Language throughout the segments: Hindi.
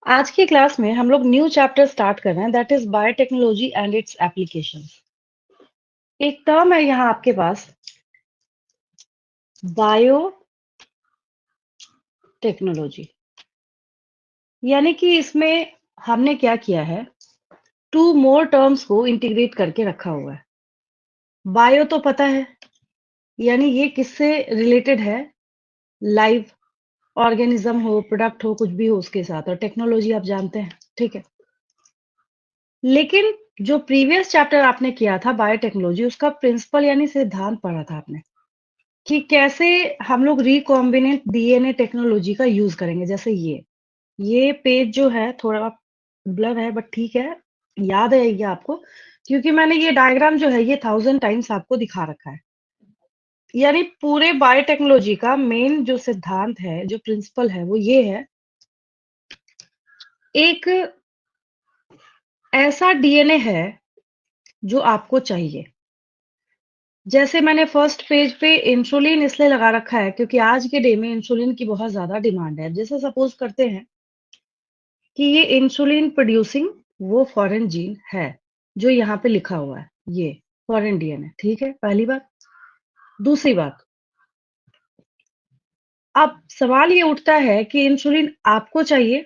आज की क्लास में हम लोग न्यू चैप्टर स्टार्ट कर रहे हैं, that is biotechnology and it's applications. एक टर्म है यहाँ आपके पास, बायोटेक्नोलॉजी। यानी कि इसमें हमने क्या किया है, टू मोर टर्म्स को इंटीग्रेट करके रखा हुआ है। बायो तो पता है, यानी ये किससे रिलेटेड है, लाइव ऑर्गेनिज्म हो, प्रोडक्ट हो, कुछ भी हो उसके साथ। और टेक्नोलॉजी आप जानते हैं, ठीक है। लेकिन जो प्रीवियस चैप्टर आपने किया था बायोटेक्नोलॉजी, उसका प्रिंसिपल यानी सिद्धांत पढ़ा था आपने, कि कैसे हम लोग रिकॉम्बिनेंट डीएनए टेक्नोलॉजी का यूज करेंगे। जैसे ये पेज जो है थोड़ा ब्लर है, बट ठीक है, याद है ये आपको, क्योंकि मैंने ये डायग्राम जो है ये 1000 टाइम्स आपको दिखा रखा है। यानी पूरे बायोटेक्नोलॉजी का मेन जो सिद्धांत है, जो प्रिंसिपल है, वो ये है, एक ऐसा डीएनए है जो आपको चाहिए। जैसे मैंने फर्स्ट पेज पे इंसुलिन इसलिए लगा रखा है क्योंकि आज के डे में इंसुलिन की बहुत ज्यादा डिमांड है। जैसे सपोज करते हैं कि ये इंसुलिन प्रोड्यूसिंग वो फॉरेन जीन है जो यहाँ पे लिखा हुआ है, ये फॉरेन डीएनए, ठीक है, पहली बात। दूसरी बात, अब सवाल ये उठता है कि इंसुलिन आपको चाहिए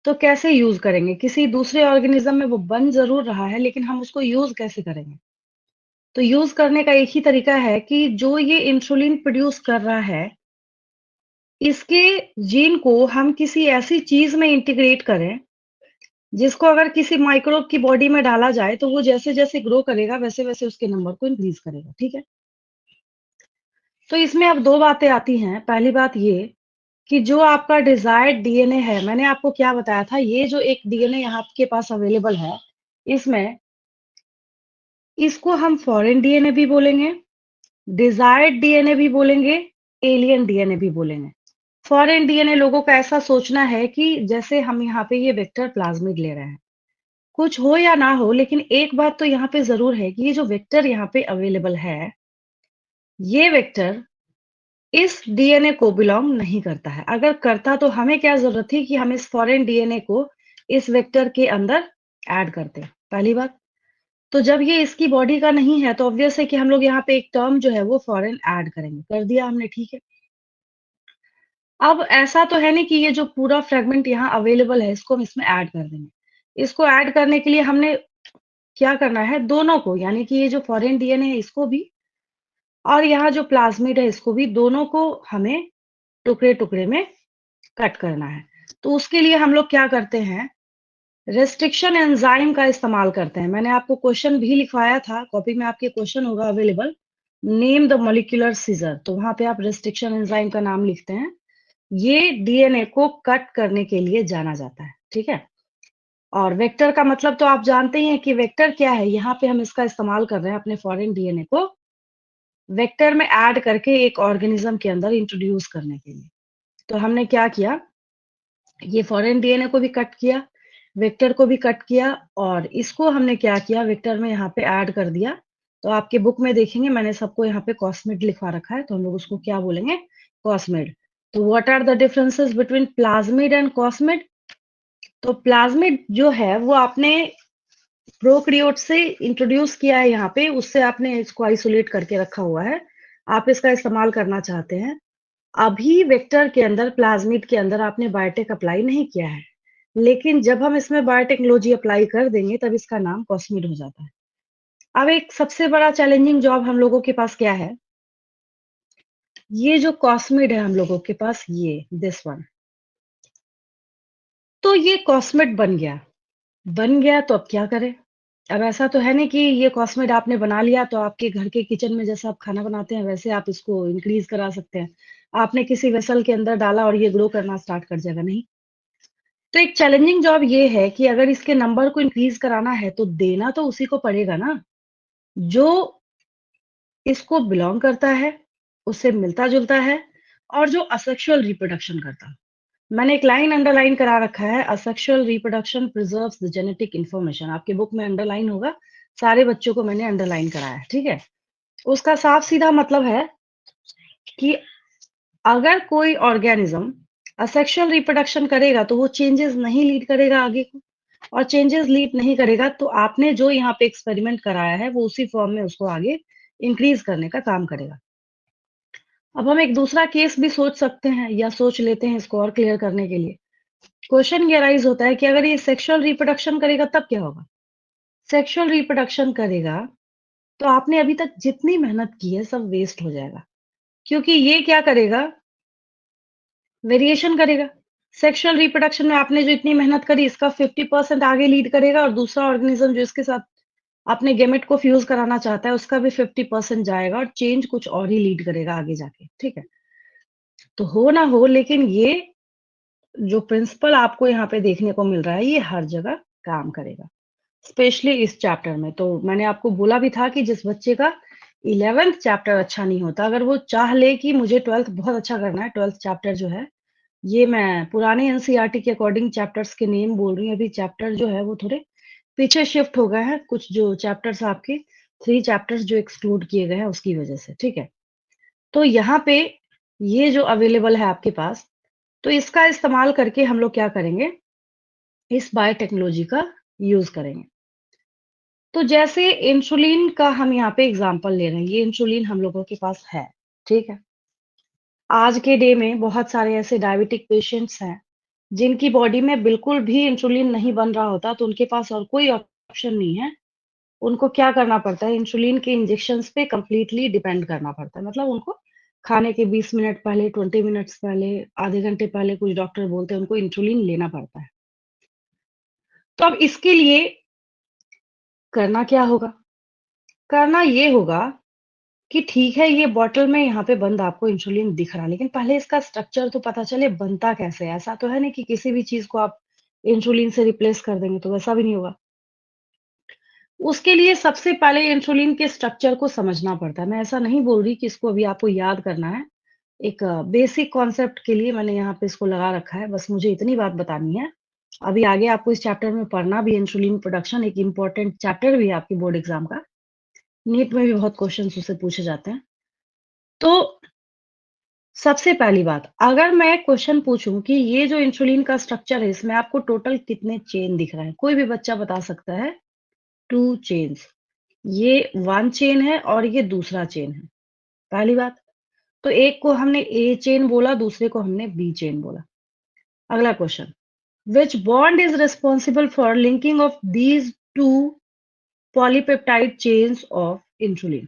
तो कैसे यूज करेंगे? किसी दूसरे ऑर्गेनिज्म में वो बन जरूर रहा है, लेकिन हम उसको यूज कैसे करेंगे? तो यूज करने का एक ही तरीका है कि जो ये इंसुलिन प्रोड्यूस कर रहा है, इसके जीन को हम किसी ऐसी चीज में इंटीग्रेट करें जिसको अगर किसी माइक्रोब की बॉडी में डाला जाए तो वो जैसे जैसे ग्रो करेगा वैसे वैसे उसके नंबर को इंक्रीज करेगा, ठीक है। तो इसमें अब दो बातें आती हैं। पहली बात ये कि जो आपका डिजायर्ड डीएनए है, मैंने आपको क्या बताया था, ये जो एक डीएनए यहाँ आपके पास अवेलेबल है, इसमें इसको हम फॉरेन डीएनए भी बोलेंगे, डिजायर्ड डीएनए भी बोलेंगे, एलियन डीएनए भी बोलेंगे। फॉरेन डीएनए लोगों का ऐसा सोचना है कि जैसे हम यहाँ पे ये वेक्टर प्लाज्मिड ले रहे हैं, कुछ हो या ना हो, लेकिन एक बात तो यहाँ पे जरूर है कि ये जो वेक्टर यहाँ पे अवेलेबल है, ये वेक्टर इस डीएनए को बिलोंग नहीं करता है। अगर करता तो हमें क्या जरूरत थी कि हम इस फॉरेन डीएनए को इस वेक्टर के अंदर ऐड करते, पहली बात। तो जब ये इसकी बॉडी का नहीं है तो ऑब्वियस है कि हम लोग यहाँ पे एक टर्म जो है वो फॉरेन ऐड करेंगे, कर दिया हमने, ठीक है। अब ऐसा तो है नहीं कि ये जो पूरा फ्रेगमेंट यहाँ अवेलेबल है इसको हम इसमें ऐड कर देंगे। इसको ऐड करने के लिए हमने क्या करना है, दोनों को, यानी कि ये जो फॉरेन डीएनए है इसको भी और यहाँ जो प्लाज्मिड है इसको भी, दोनों को हमें टुकड़े टुकड़े में कट करना है। तो उसके लिए हम लोग क्या करते हैं, रेस्ट्रिक्शन एंजाइम का इस्तेमाल करते हैं। मैंने आपको क्वेश्चन भी लिखवाया था, कॉपी में आपके क्वेश्चन होगा available, name the molecular scissor, तो वहां पे आप रेस्ट्रिक्शन एंजाइम का नाम लिखते हैं। ये डीएनए को कट करने के लिए जाना जाता है, ठीक है। और वेक्टर का मतलब तो आप जानते ही हैं कि वेक्टर क्या है। यहाँ पे हम इसका इस्तेमाल कर रहे हैं अपने फॉरेन डीएनए को वेक्टर में ऐड करके एक ऑर्गेनिज्म के अंदर इंट्रोड्यूस करने के लिए। तो हमने क्या किया, ये फॉरेन डीएनए को भी कट किया, वेक्टर को भी कट किया, और इसको हमने क्या किया, वेक्टर में यहाँ पे ऐड कर दिया। तो आपके बुक में देखेंगे मैंने सबको यहाँ पे कॉस्मिड लिखवा रखा है, तो हम लोग उसको क्या बोलेंगे, कॉस्मिड। तो what are the differences between plasmid and cosmid? तो प्लाज्मिड जो है वो आपने प्रोकैरियोट से इंट्रोड्यूस किया है, यहाँ पे उससे आपने इसको आइसोलेट करके रखा हुआ है, आप इसका इस्तेमाल करना चाहते हैं। अभी वेक्टर के अंदर, प्लाज्मिड के अंदर आपने बायोटेक अप्लाई नहीं किया है, लेकिन जब हम इसमें बायोटेक्नोलॉजी अप्लाई कर देंगे तब इसका नाम कॉस्मिड हो जाता है। अब एक सबसे बड़ा चैलेंजिंग जॉब हम लोगों के पास क्या है, ये जो कॉस्मिड है हम लोगों के पास, ये दिस वन, तो ये कॉस्मिड बन गया तो अब क्या करें? अब ऐसा तो है नहीं कि ये कॉस्मेट आपने बना लिया तो आपके घर के किचन में जैसा आप खाना बनाते हैं वैसे आप इसको इंक्रीज करा सकते हैं। आपने किसी वेसल के अंदर डाला और ये ग्रो करना स्टार्ट कर जाएगा, नहीं। तो एक चैलेंजिंग जॉब ये है कि अगर इसके नंबर को इंक्रीज कराना है तो देना तो उसी को पड़ेगा ना, जो इसको बिलोंग करता है, उससे मिलता जुलता है, और जो असेक्सुअल रिप्रोडक्शन करता है। मैंने एक लाइन अंडरलाइन करा रखा है, asexual reproduction preserves the genetic information, आपके बुक में अंडरलाइन होगा, सारे बच्चों को मैंने अंडरलाइन कराया है, ठीक है। उसका साफ-सीधा मतलब है कि अगर कोई ऑर्गेनिज़्म असेक्सुअल रिप्रोडक्शन करेगा, तो वो चेंजेज़ नहीं लीड करेगा आगे को, और चेंजेज़ लीड नहीं करेगा, तो आपने जो यहाँ पे एक्सपेरिमेंट कराया है, वो उसी फ़ॉर्म में उसको आगे इंक्रीज़ करने का काम करेगा। अब हम एक दूसरा केस भी सोच सकते हैं या सोच लेते हैं इसको और क्लियर करने के लिए। क्वेश्चन ये अराइज़ होता है कि अगर ये सेक्सुअल रिप्रोडक्शन करेगा तब क्या होगा? सेक्सुअल रिप्रोडक्शन करेगा, तो आपने अभी तक जितनी मेहनत की है सब वेस्ट हो जाएगा। क्योंकि ये क्या करेगा, वेरिएशन करेगा। सेक्सुअल रिप्रोडक्शन में आपने जो इतनी मेहनत करी इसका 50% आगे लीड करेगा, और दूसरा ऑर्गेनिज़्म जो इसके साथ अपने गैमेट को फ्यूज़ कराना चाहता है उसका भी 50% जाएगा, और चेंज कुछ और ही लीड करेगा आगे जाके, ठीक है? तो हो ना हो, लेकिन ये जो प्रिंसिपल आपको यहाँ पे देखने को मिल रहा है, ये हर जगह काम करेगा, स्पेशली इस चैप्टर में। तो मैंने आपको बोला भी था कि जिस बच्चे का 11th चैप्टर अच्छा नहीं होता, अगर वो चाह ले कि मुझे 12th बहुत अच्छा करना है, 12th चैप्टर जो है, ये मैं पुराने एनसीईआरटी के अकॉर्डिंग चैप्टर्स के नेम बोल रही हूँ, अभी चैप्टर जो है वो थोड़े पीछे शिफ्ट हो गए हैं, कुछ जो चैप्टर्स आपके 3 चैप्टर्स जो एक्सक्लूड किए गए हैं उसकी वजह से, ठीक है? तो यहाँ पे ये जो अवेलेबल है आपके पास, तो इसका इस्तेमाल करके हम लोग क्या करेंगे, इस बायोटेक्नोलॉजी का यूज़ करेंगे। तो जैसे इंसुलिन का हम यहाँ पे एग्ज़ाम्पल ले रहे हैं, ये इंसुलिन हम लोगों के पास है, ठीक है? आज के डे में बहुत सारे ऐसे डायबिटिक पेशेंट्स हैं, जिनकी बॉडी में बिल्कुल भी इंसुलिन नहीं बन रहा होता, तो उनके पास और कोई ऑप्शन नहीं है। उनको क्या करना पड़ता है, इंसुलिन के इंजेक्शंस पे कंप्लीटली डिपेंड करना पड़ता है। मतलब उनको खाने के 20 मिनट पहले, 20 मिनट्स पहले, आधे घंटे पहले कुछ डॉक्टर बोलते हैं उनको इंसुलिन लेना पड़ता है। तो अब इसके लिए करना क्या होगा? करना ये होगा कि ठीक है, ये बॉटल में यहाँ पे बंद आपको इंसुलिन दिख रहा है, लेकिन पहले इसका स्ट्रक्चर तो पता चले बनता कैसे है। ऐसा तो है नहीं कि किसी भी चीज़ को आप इंसुलिन से रिप्लेस कर देंगे, तो वैसा भी नहीं होगा। उसके लिए सबसे पहले इंसुलिन के स्ट्रक्चर को समझना पड़ता है। मैं ऐसा नहीं बोल रही कि इसको अभी आपको याद करना है। एक बेसिक कॉन्सेप्ट के लिए मैंने यहाँ पे इसको लगा रखा है, बस मुझे इतनी बात बतानी है। अभी आगे आपको इस चैप्टर में पढ़ना भी है, इंसुलिन प्रोडक्शन एक इम्पोर्टेंट चैप्टर भी है आपके बोर्ड एग्ज़ाम का। नीट में भी बहुत क्वेश्चन्स उससे पूछे जाते हैं। तो सबसे पहली बात, अगर मैं क्वेश्चन पूछूँ कि ये जो इंसुलिन का स्ट्रक्चर है, इसमें आपको टोटल कितने चेन दिख रहे हैं? कोई भी बच्चा बता सकता है, 2 चेन्स। ये 1 चेन है और ये दूसरा चेन है, पहली बात। तो एक को हमने ए चेन बोला, दूसरे को हमने बी चेन बोला। अगला question, which bond is responsible for linking of these 2 polypeptide chains of insulin?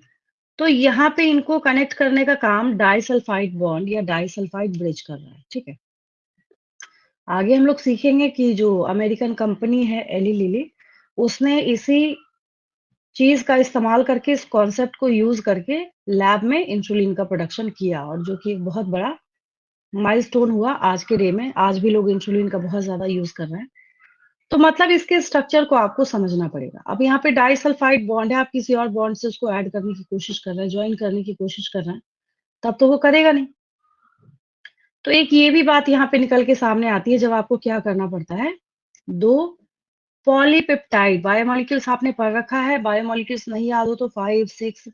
तो यहाँ पे इनको कनेक्ट करने का काम डाइसल्फाइड बॉन्ड या डाइसल्फाइड ब्रिज कर रहा है, ठीक है? आगे हम लोग सीखेंगे कि जो अमेरिकन कंपनी है एली लिली, उसने इसी चीज़ का इस्तेमाल करके, इस कॉन्सेप्ट को यूज़ करके लैब में इंसुलिन का प्रोडक्शन किया, और जो कि एक बहुत बड़ा माइलस्टोन हुआ आज के डे में। आज भी लोग इंसुलिन का बहुत ज़्यादा यूज़ कर रहे हैं। तो मतलब इसके स्ट्रक्चर को आपको समझना पड़ेगा। अब यहाँ पे डाइसल्फाइड बॉन्ड है, आप किसी और बॉन्ड से उसको ऐड करने की कोशिश कर रहे हैं, जॉइन करने की कोशिश कर रहे हैं, तब तो वो करेगा नहीं। तो एक ये भी बात यहाँ पे निकल के सामने आती है, जब आपको क्या करना पड़ता है, 2 पॉलीपेप्टाइड बायोमोलेक्यूल्स आपने पढ़ रखा है, बायोमोलेक्यूल्स नहीं याद हो तो 5, 6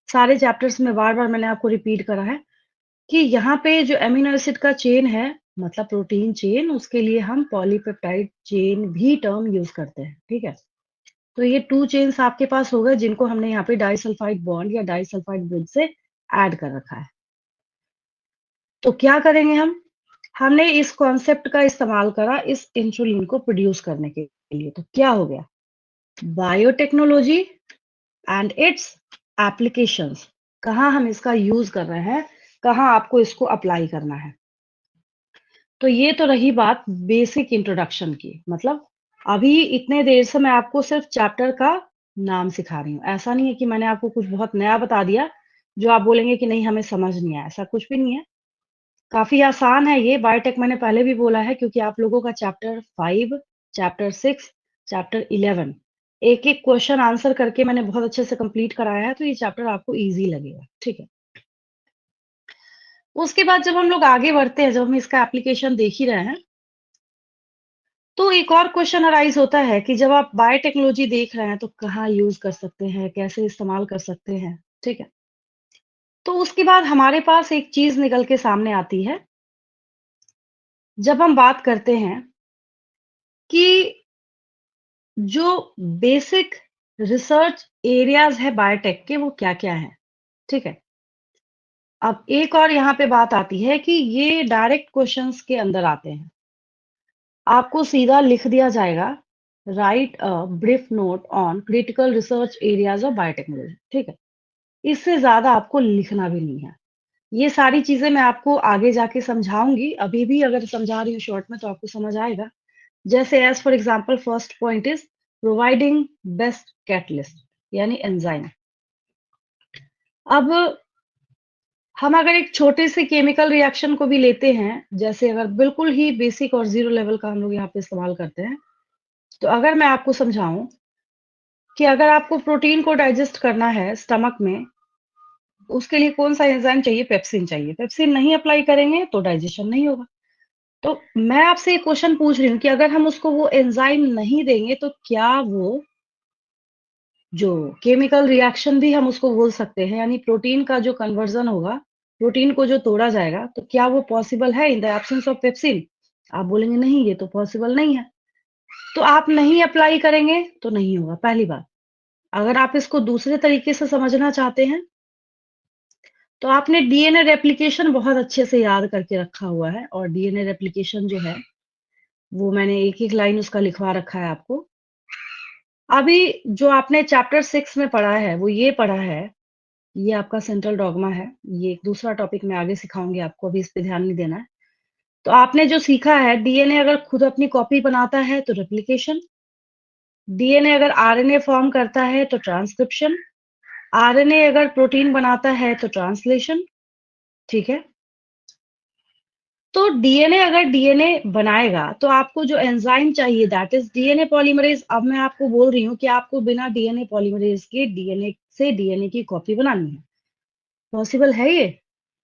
सारे चैप्टर्स में बार-बार मैंने आपको रिपीट करा है कि यहाँ पे जो एमिनो एसिड का चेन है, मतलब प्रोटीन चेन, उसके लिए हम पॉलीपेप्टाइड चेन भी टर्म यूज़ करते हैं, ठीक है? तो ये 2 चेन्स आपके पास हो गए, जिनको हमने यहाँ पे डाइसल्फाइड बॉन्ड या डाइसल्फाइड ब्रिज से ऐड कर रखा है। तो क्या करेंगे हम? हमने इस कॉन्सेप्ट का इस्तेमाल करा इस इंसुलिन को प्रोड्यूस करने के लिए, तो क्या हो गया? बायोटेक्नोलॉजी एंड इट्स एप्लीकेशंस, कहाँ हम इसका यूज़ कर रहे हैं, कहाँ आपको इसको अप्लाई करना है। तो ये तो रही बात बेसिक इंट्रोडक्शन की, मतलब अभी इतने देर से मैं आपको सिर्फ चैप्टर का नाम सिखा रही हूँ। ऐसा नहीं है कि मैंने आपको कुछ बहुत नया बता दिया, जो आप बोलेंगे कि नहीं हमें समझ नहीं आया, ऐसा कुछ भी नहीं है। काफ़ी आसान है ये, बायोटेक मैंने पहले भी बोला है, क्योंकि आप लोगों का चैप्टर 5, चैप्टर 6, चैप्टर 11 एक-एक क्वेश्चन आंसर करके मैंने बहुत अच्छे से कंप्लीट कराया है, तो ये चैप्टर आपको ईज़ी लगेगा, ठीक है? उसके बाद जब हम लोग आगे बढ़ते हैं, जब हम इसका एप्लीकेशन देख ही रहे हैं, तो एक और क्वेश्चन अराइज़ होता है कि जब आप बायोटेक्नोलॉजी देख रहे हैं, तो कहाँ यूज़ कर सकते हैं, कैसे इस्तेमाल कर सकते हैं, ठीक है? तो उसके बाद हमारे पास एक चीज निकल के सामने आती है, जब हम बात करते हैं कि जो बेसिक रिसर्च एरियाज है बायोटेक के वो क्या-क्या हैं, ठीक है? अब एक और यहाँ पे बात आती है कि ये डायरेक्ट क्वेश्चंस के अंदर आते हैं। आपको सीधा लिख दिया जाएगा, right a brief note on critical research areas of biotechnology, ठीक है? इससे ज़्यादा आपको लिखना भी नहीं है। ये सारी चीज़ें मैं आपको आगे जाके समझाऊँगी, अभी भी अगर समझा रही हूँ शॉर्ट में तो आपको समझ आएगा। जैसे as for example first point is providing best catalyst यानी एंजाइम। अब हम अगर एक छोटे से केमिकल रिएक्शन को भी लेते हैं, जैसे अगर बिल्कुल ही बेसिक और ज़ीरो लेवल का हम लोग यहाँ पे इस्तेमाल करते हैं, तो अगर मैं आपको समझाऊँ कि अगर आपको प्रोटीन को डाइजेस्ट करना है स्टमक में, उसके लिए कौन-सा एंजाइम चाहिए? पेप्सिन चाहिए। पेप्सिन नहीं अप्लाई करेंगे तो डाइजेशन नहीं होगा। तो मैं आपसे एक क्वेश्चन पूछ रही हूँ कि अगर हम उसको वो एंजाइम नहीं देंगे तो क्या वो जो केमिकल रिएक्शन भी हम उसको बोल सकते हैं, यानी प्रोटीन का जो कन्वर्जन होगा, प्रोटीन को जो तोड़ा जाएगा, तो क्या वो पॉसिबल है in the absence of pepsin? आप बोलेंगे नहीं ये तो पॉसिबल नहीं है। तो आप नहीं अप्लाई करेंगे तो नहीं होगा, पहली बात। अगर आप इसको दूसरे तरीके से समझना चाहते हैं, तो आपने डीएनए रेप्लिकेशन बहुत अच्छे से याद करके रखा हुआ है और डीएनए रेप्लिकेशन जो है, वो मैंने एक-एक लाइन उसका लिखवा रखा है आपको। अभी जो आपने चैप्टर 6 में पढ़ा है, वो ये पढ़ा है, ये आपका सेंट्रल डॉग्मा है। ये एक दूसरा टॉपिक मैं आगे सिखाऊँगी आपको, अभी इस पे ध्यान नहीं देना है। तो आपने जो सीखा है, डीएनए अगर खुद अपनी कॉपी बनाता है तो रेप्लिकेशन, डीएनए अगर आरएनए फॉर्म करता है तो ट्रांसक्रिप्शन, आरएनए अगर प्रोटीन बनाता है तो ट्रांसलेशन, ठीक है? तो डीएनए अगर डीएनए बनाएगा, तो आपको जो एंजाइम चाहिए दैट इज़ डीएनए पॉलीमरेज़। अब मैं आपको बोल रही हूँ कि आपको बिना डीएनए पॉलीमरेज़ के डीएनए से डीएनए की कॉपी बनानी है। पॉसिबल है ये?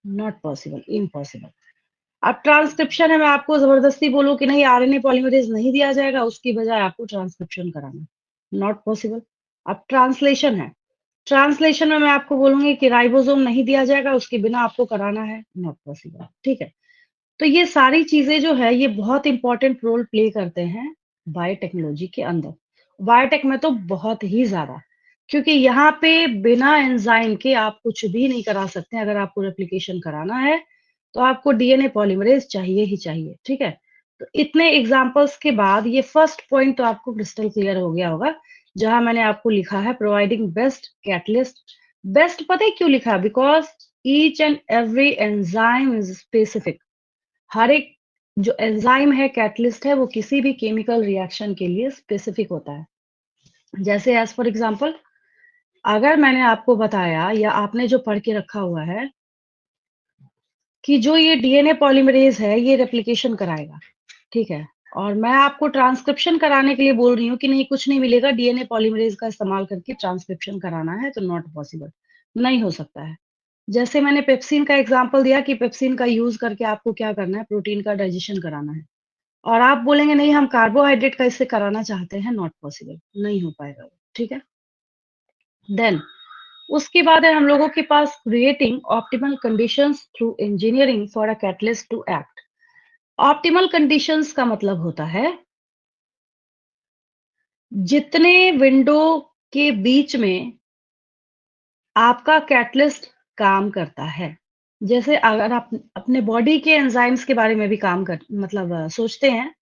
Not possible, impossible. अब ट्रांसक्रिप्शन है, मैं आपको ज़बरदस्ती बोलूँ कि नहीं आरएनए पॉलीमरेज़ नहीं दिया जाएगा, उसकी बजाय आपको ट्रांसक्रिप्शन कराना है, नॉट पॉसिबल। अब ट्रांसलेशन है, ट्रांसलेशन में मैं आपको बोलूँगी कि राइबोसोम नहीं दिया जाएगा, उसके बिना आपको कराना है, नॉट पॉसिबल, ठीक है? तो ये सारी चीज़ें जो है, ये बहुत इम्पोर्टेंट रोल प्ले करते हैं बायोटेक्नोलॉजी के अंदर। बायोटेक में तो बहुत ही ज़्यादा, क्योंकि यहाँ पे बिना एंजाइम के आप कुछ भी नहीं करा सकते। अगर आपको रेप्लिकेशन कराना है, तो आपको डीएनए पॉलीमरेज़ चाहिए ही चाहिए, ठीक है? तो इतने एग्ज़ाम्पल्स के बाद ये फर्स्ट पॉइंट तो आपको क्रिस्टल क्लियर हो गया होगा, जहाँ मैंने आपको लिखा है प्रोवाइडिंग बेस्ट कैटलिस्ट। बेस्ट पता है क्यों लिखा? Because each and every enzyme is specific. हर एक जो एंजाइम है, कैटलिस्ट है, वो किसी भी केमिकल रिएक्शन के लिए स्पेसिफिक होता है। जैसे एज़ फॉर एग्ज़ाम्पल अगर मैंने आपको बताया या आपने जो पढ़ के रखा हुआ है कि जो ये डीएनए पॉलीमरेज़ है, ये रेप्लिकेशन कराएगा, ठीक है? और मैं आपको ट्रांसक्रिप्शन कराने के लिए बोल रही हूँ कि नहीं कुछ नहीं मिलेगा, डीएनए पॉलीमरेज़ का इस्तेमाल करके ट्रांसक्रिप्शन कराना है, तो नॉट पॉसिबल, नहीं हो सकता है। जैसे मैंने पेप्सिन का एग्ज़ाम्पल दिया कि पेप्सिन का यूज़ करके आपको क्या करना है, प्रोटीन का डाइजेशन कराना है। और आप बोलेंगे नहीं हम कार्बोहाइड्रेट का इससे कराना चाहते हैं, नॉट पॉसिबल, नहीं हो पाएगा वो, ठीक है? देन उसके बाद है हम लोगों के पास creating optimal conditions through engineering for a catalyst to act. Optimal conditions का मतलब होता है जितने विंडो के बीच में आपका कैटलिस्ट काम करता है। जैसे अगर आप अपने बॉडी के एंजाइम्स के बारे में भी काम कर मतलब सोचते हैं,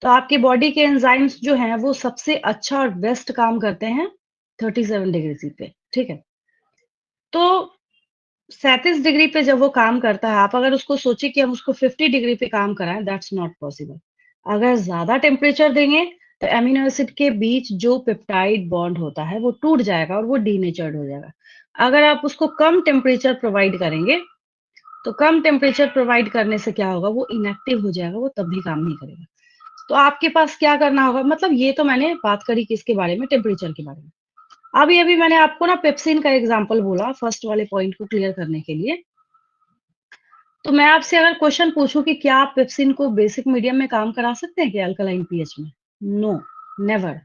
तो आपकी बॉडी के एंजाइम्स जो हैं वो सबसे अच्छा और बेस्ट काम करते हैं 37 डिग्री सी पे, ठीक है? तो 37 डिग्री पे जब वो काम करता है, आप अगर उसको सोचिए कि हम उसको 50 डिग्री पे काम कराएँ, दैट्स नॉट पॉसिबल। अगर ज़्यादा टेम्परेचर देंगे, तो एमिनो एसिड के बीच जो पेप्टाइड बॉन्ड होता है, वो टूट जाएगा और वो डीनेचर्ड हो जाएगा। अगर आप उसको कम टेम्परेचर प्रोवाइड करेंगे, तो कम टेम्परेचर प्रोवाइड करने से क्या होगा, वो इनएक्टिव हो जाएगा, वो तब भी काम नहीं करेगा। तो आपके पास क्या करना होगा मतलब ये तो मैंने बात करी किसके बारे में, टेम्परेचर के बारे में। अभी-अभी मैंने आपको ना पेप्सिन का एग्ज़ाम्पल बोला फर्स्ट वाले पॉइंट को क्लियर करने के लिए। तो मैं आपसे अगर क्वेश्चन पूछूँ कि क्या आप पेप्सिन को बेसिक मीडियम में काम करा सकते हैं क्या अल्कलाइन पीएच में? No, never.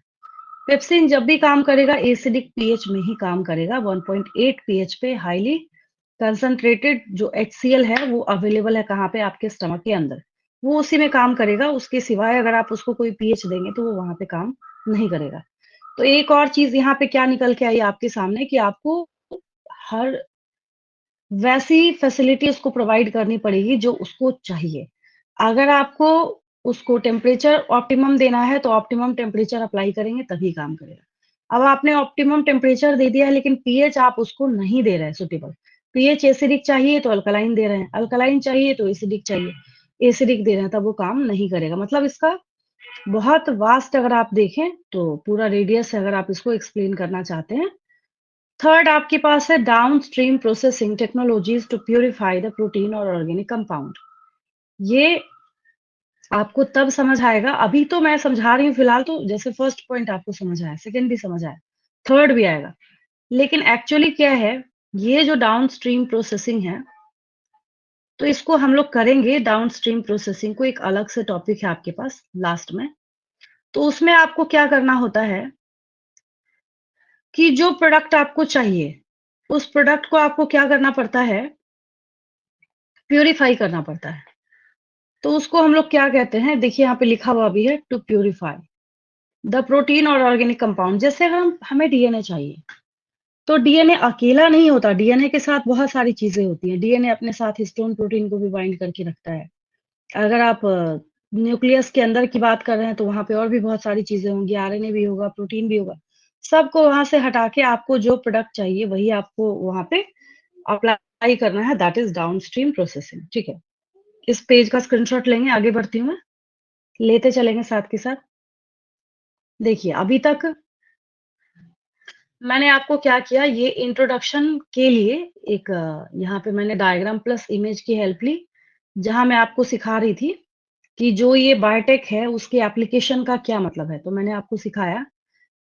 पेप्सिन जब भी काम करेगा एसिडिक पीएच में ही काम करेगा, 1.8 पीएच पे हाइली कंसंट्रेटेड जो HCl है वो अवेलेबल है कहाँ पे? आपके स्टमक के अंदर। वो उसी में काम करेगा, उसके सिवाय अगर आप उसको कोई पीएच देंगे तो वो वहाँ पे काम नहीं करेगा। तो एक और चीज़ यहाँ पे क्या निकल के आई आपके सामने कि आपको हर वैसी फैसिलिटी उसको प्रोवाइड करनी पड़ेगी जो उसको चाहिए। अगर आपको उसको टेम्परेचर ऑप्टिमम देना है तो ऑप्टिमम टेम्परेचर अप्लाई करेंगे तभी काम करेगा। अब आपने ऑप्टिमम टेम्परेचर दे दिया है लेकिन पीएच आप उसको नहीं दे रहे हैं सूटेबल। पीएच एसिडिक चाहिए तो अल्कलाइन दे रहे हैं, अल्कलाइन चाहिए तो एसिडिक चाहिए, एसिडिक दे रहे हैं तब वो काम नहीं करेगा। मतलब इसका बहुत वास्ट अगर आप देखें तो पूरा रेडियस है अगर आप इसको एक्सप्लेन करना चाहते हैं। थर्ड आपके पास है downstream processing technologies to purify the protein और ऑर्गेनिक कंपाउंड। ये आपको तब समझ आएगा, अभी तो मैं समझा रही हूँ फिलहाल तो जैसे फर्स्ट पॉइंट आपको समझ आया, सेकंड भी समझ आया, थर्ड भी आएगा। लेकिन एक्चुअली क्या है, ये जो डाउनस्ट्रीम प्रोसेसिंग है, तो इसको हम लोग करेंगे डाउनस्ट्रीम प्रोसेसिंग को एक अलग से टॉपिक है आपके पास लास्ट में। तो उसमें आपको क्या करना होता है कि जो प्रोडक्ट आपको चाहिए, उस प्रोडक्ट को आपको क्या करना पड़ता है, प्यूरिफाई करना पड़ता है। तो उसको हम लोग क्या कहते हैं, देखिए यहाँ पे लिखा हुआ भी है टू प्यूरिफाई द प्रोटीन और ऑर्गेनिक कंपाउंड। जैसे अगर हमें डीएनए चाहिए, तो डीएनए अकेला नहीं होता, डीएनए के साथ बहुत सारी चीजें होती हैं। डीएनए अपने साथ हिस्टोन प्रोटीन को भी बाइंड करके रखता है। अगर आप न्यूक्लियस के अंदर की बात कर रहे हैं तो वहां पे और भी बहुत सारी चीजें होंगी, आरएनए भी होगा, प्रोटीन भी होगा। सबको वहां से हटा के आपको जो प्रोडक्ट चाहिए वही आपको वहां पे अप्लाई करना है, दैट इज डाउनस्ट्रीम प्रोसेसिंग। ठीक है, इस पेज का स्क्रीनशॉट लेंगे, आगे बढ़ती हूँ मैं, लेते चलेंगे साथ के साथ। देखिए अभी तक मैंने आपको क्या किया, ये इंट्रोडक्शन के लिए एक यहाँ पे मैंने डायग्राम प्लस इमेज की हेल्प ली, जहां मैं आपको सिखा रही थी कि जो ये बायोटेक है उसके एप्लीकेशन का क्या मतलब है। तो मैंने आपको सिखाया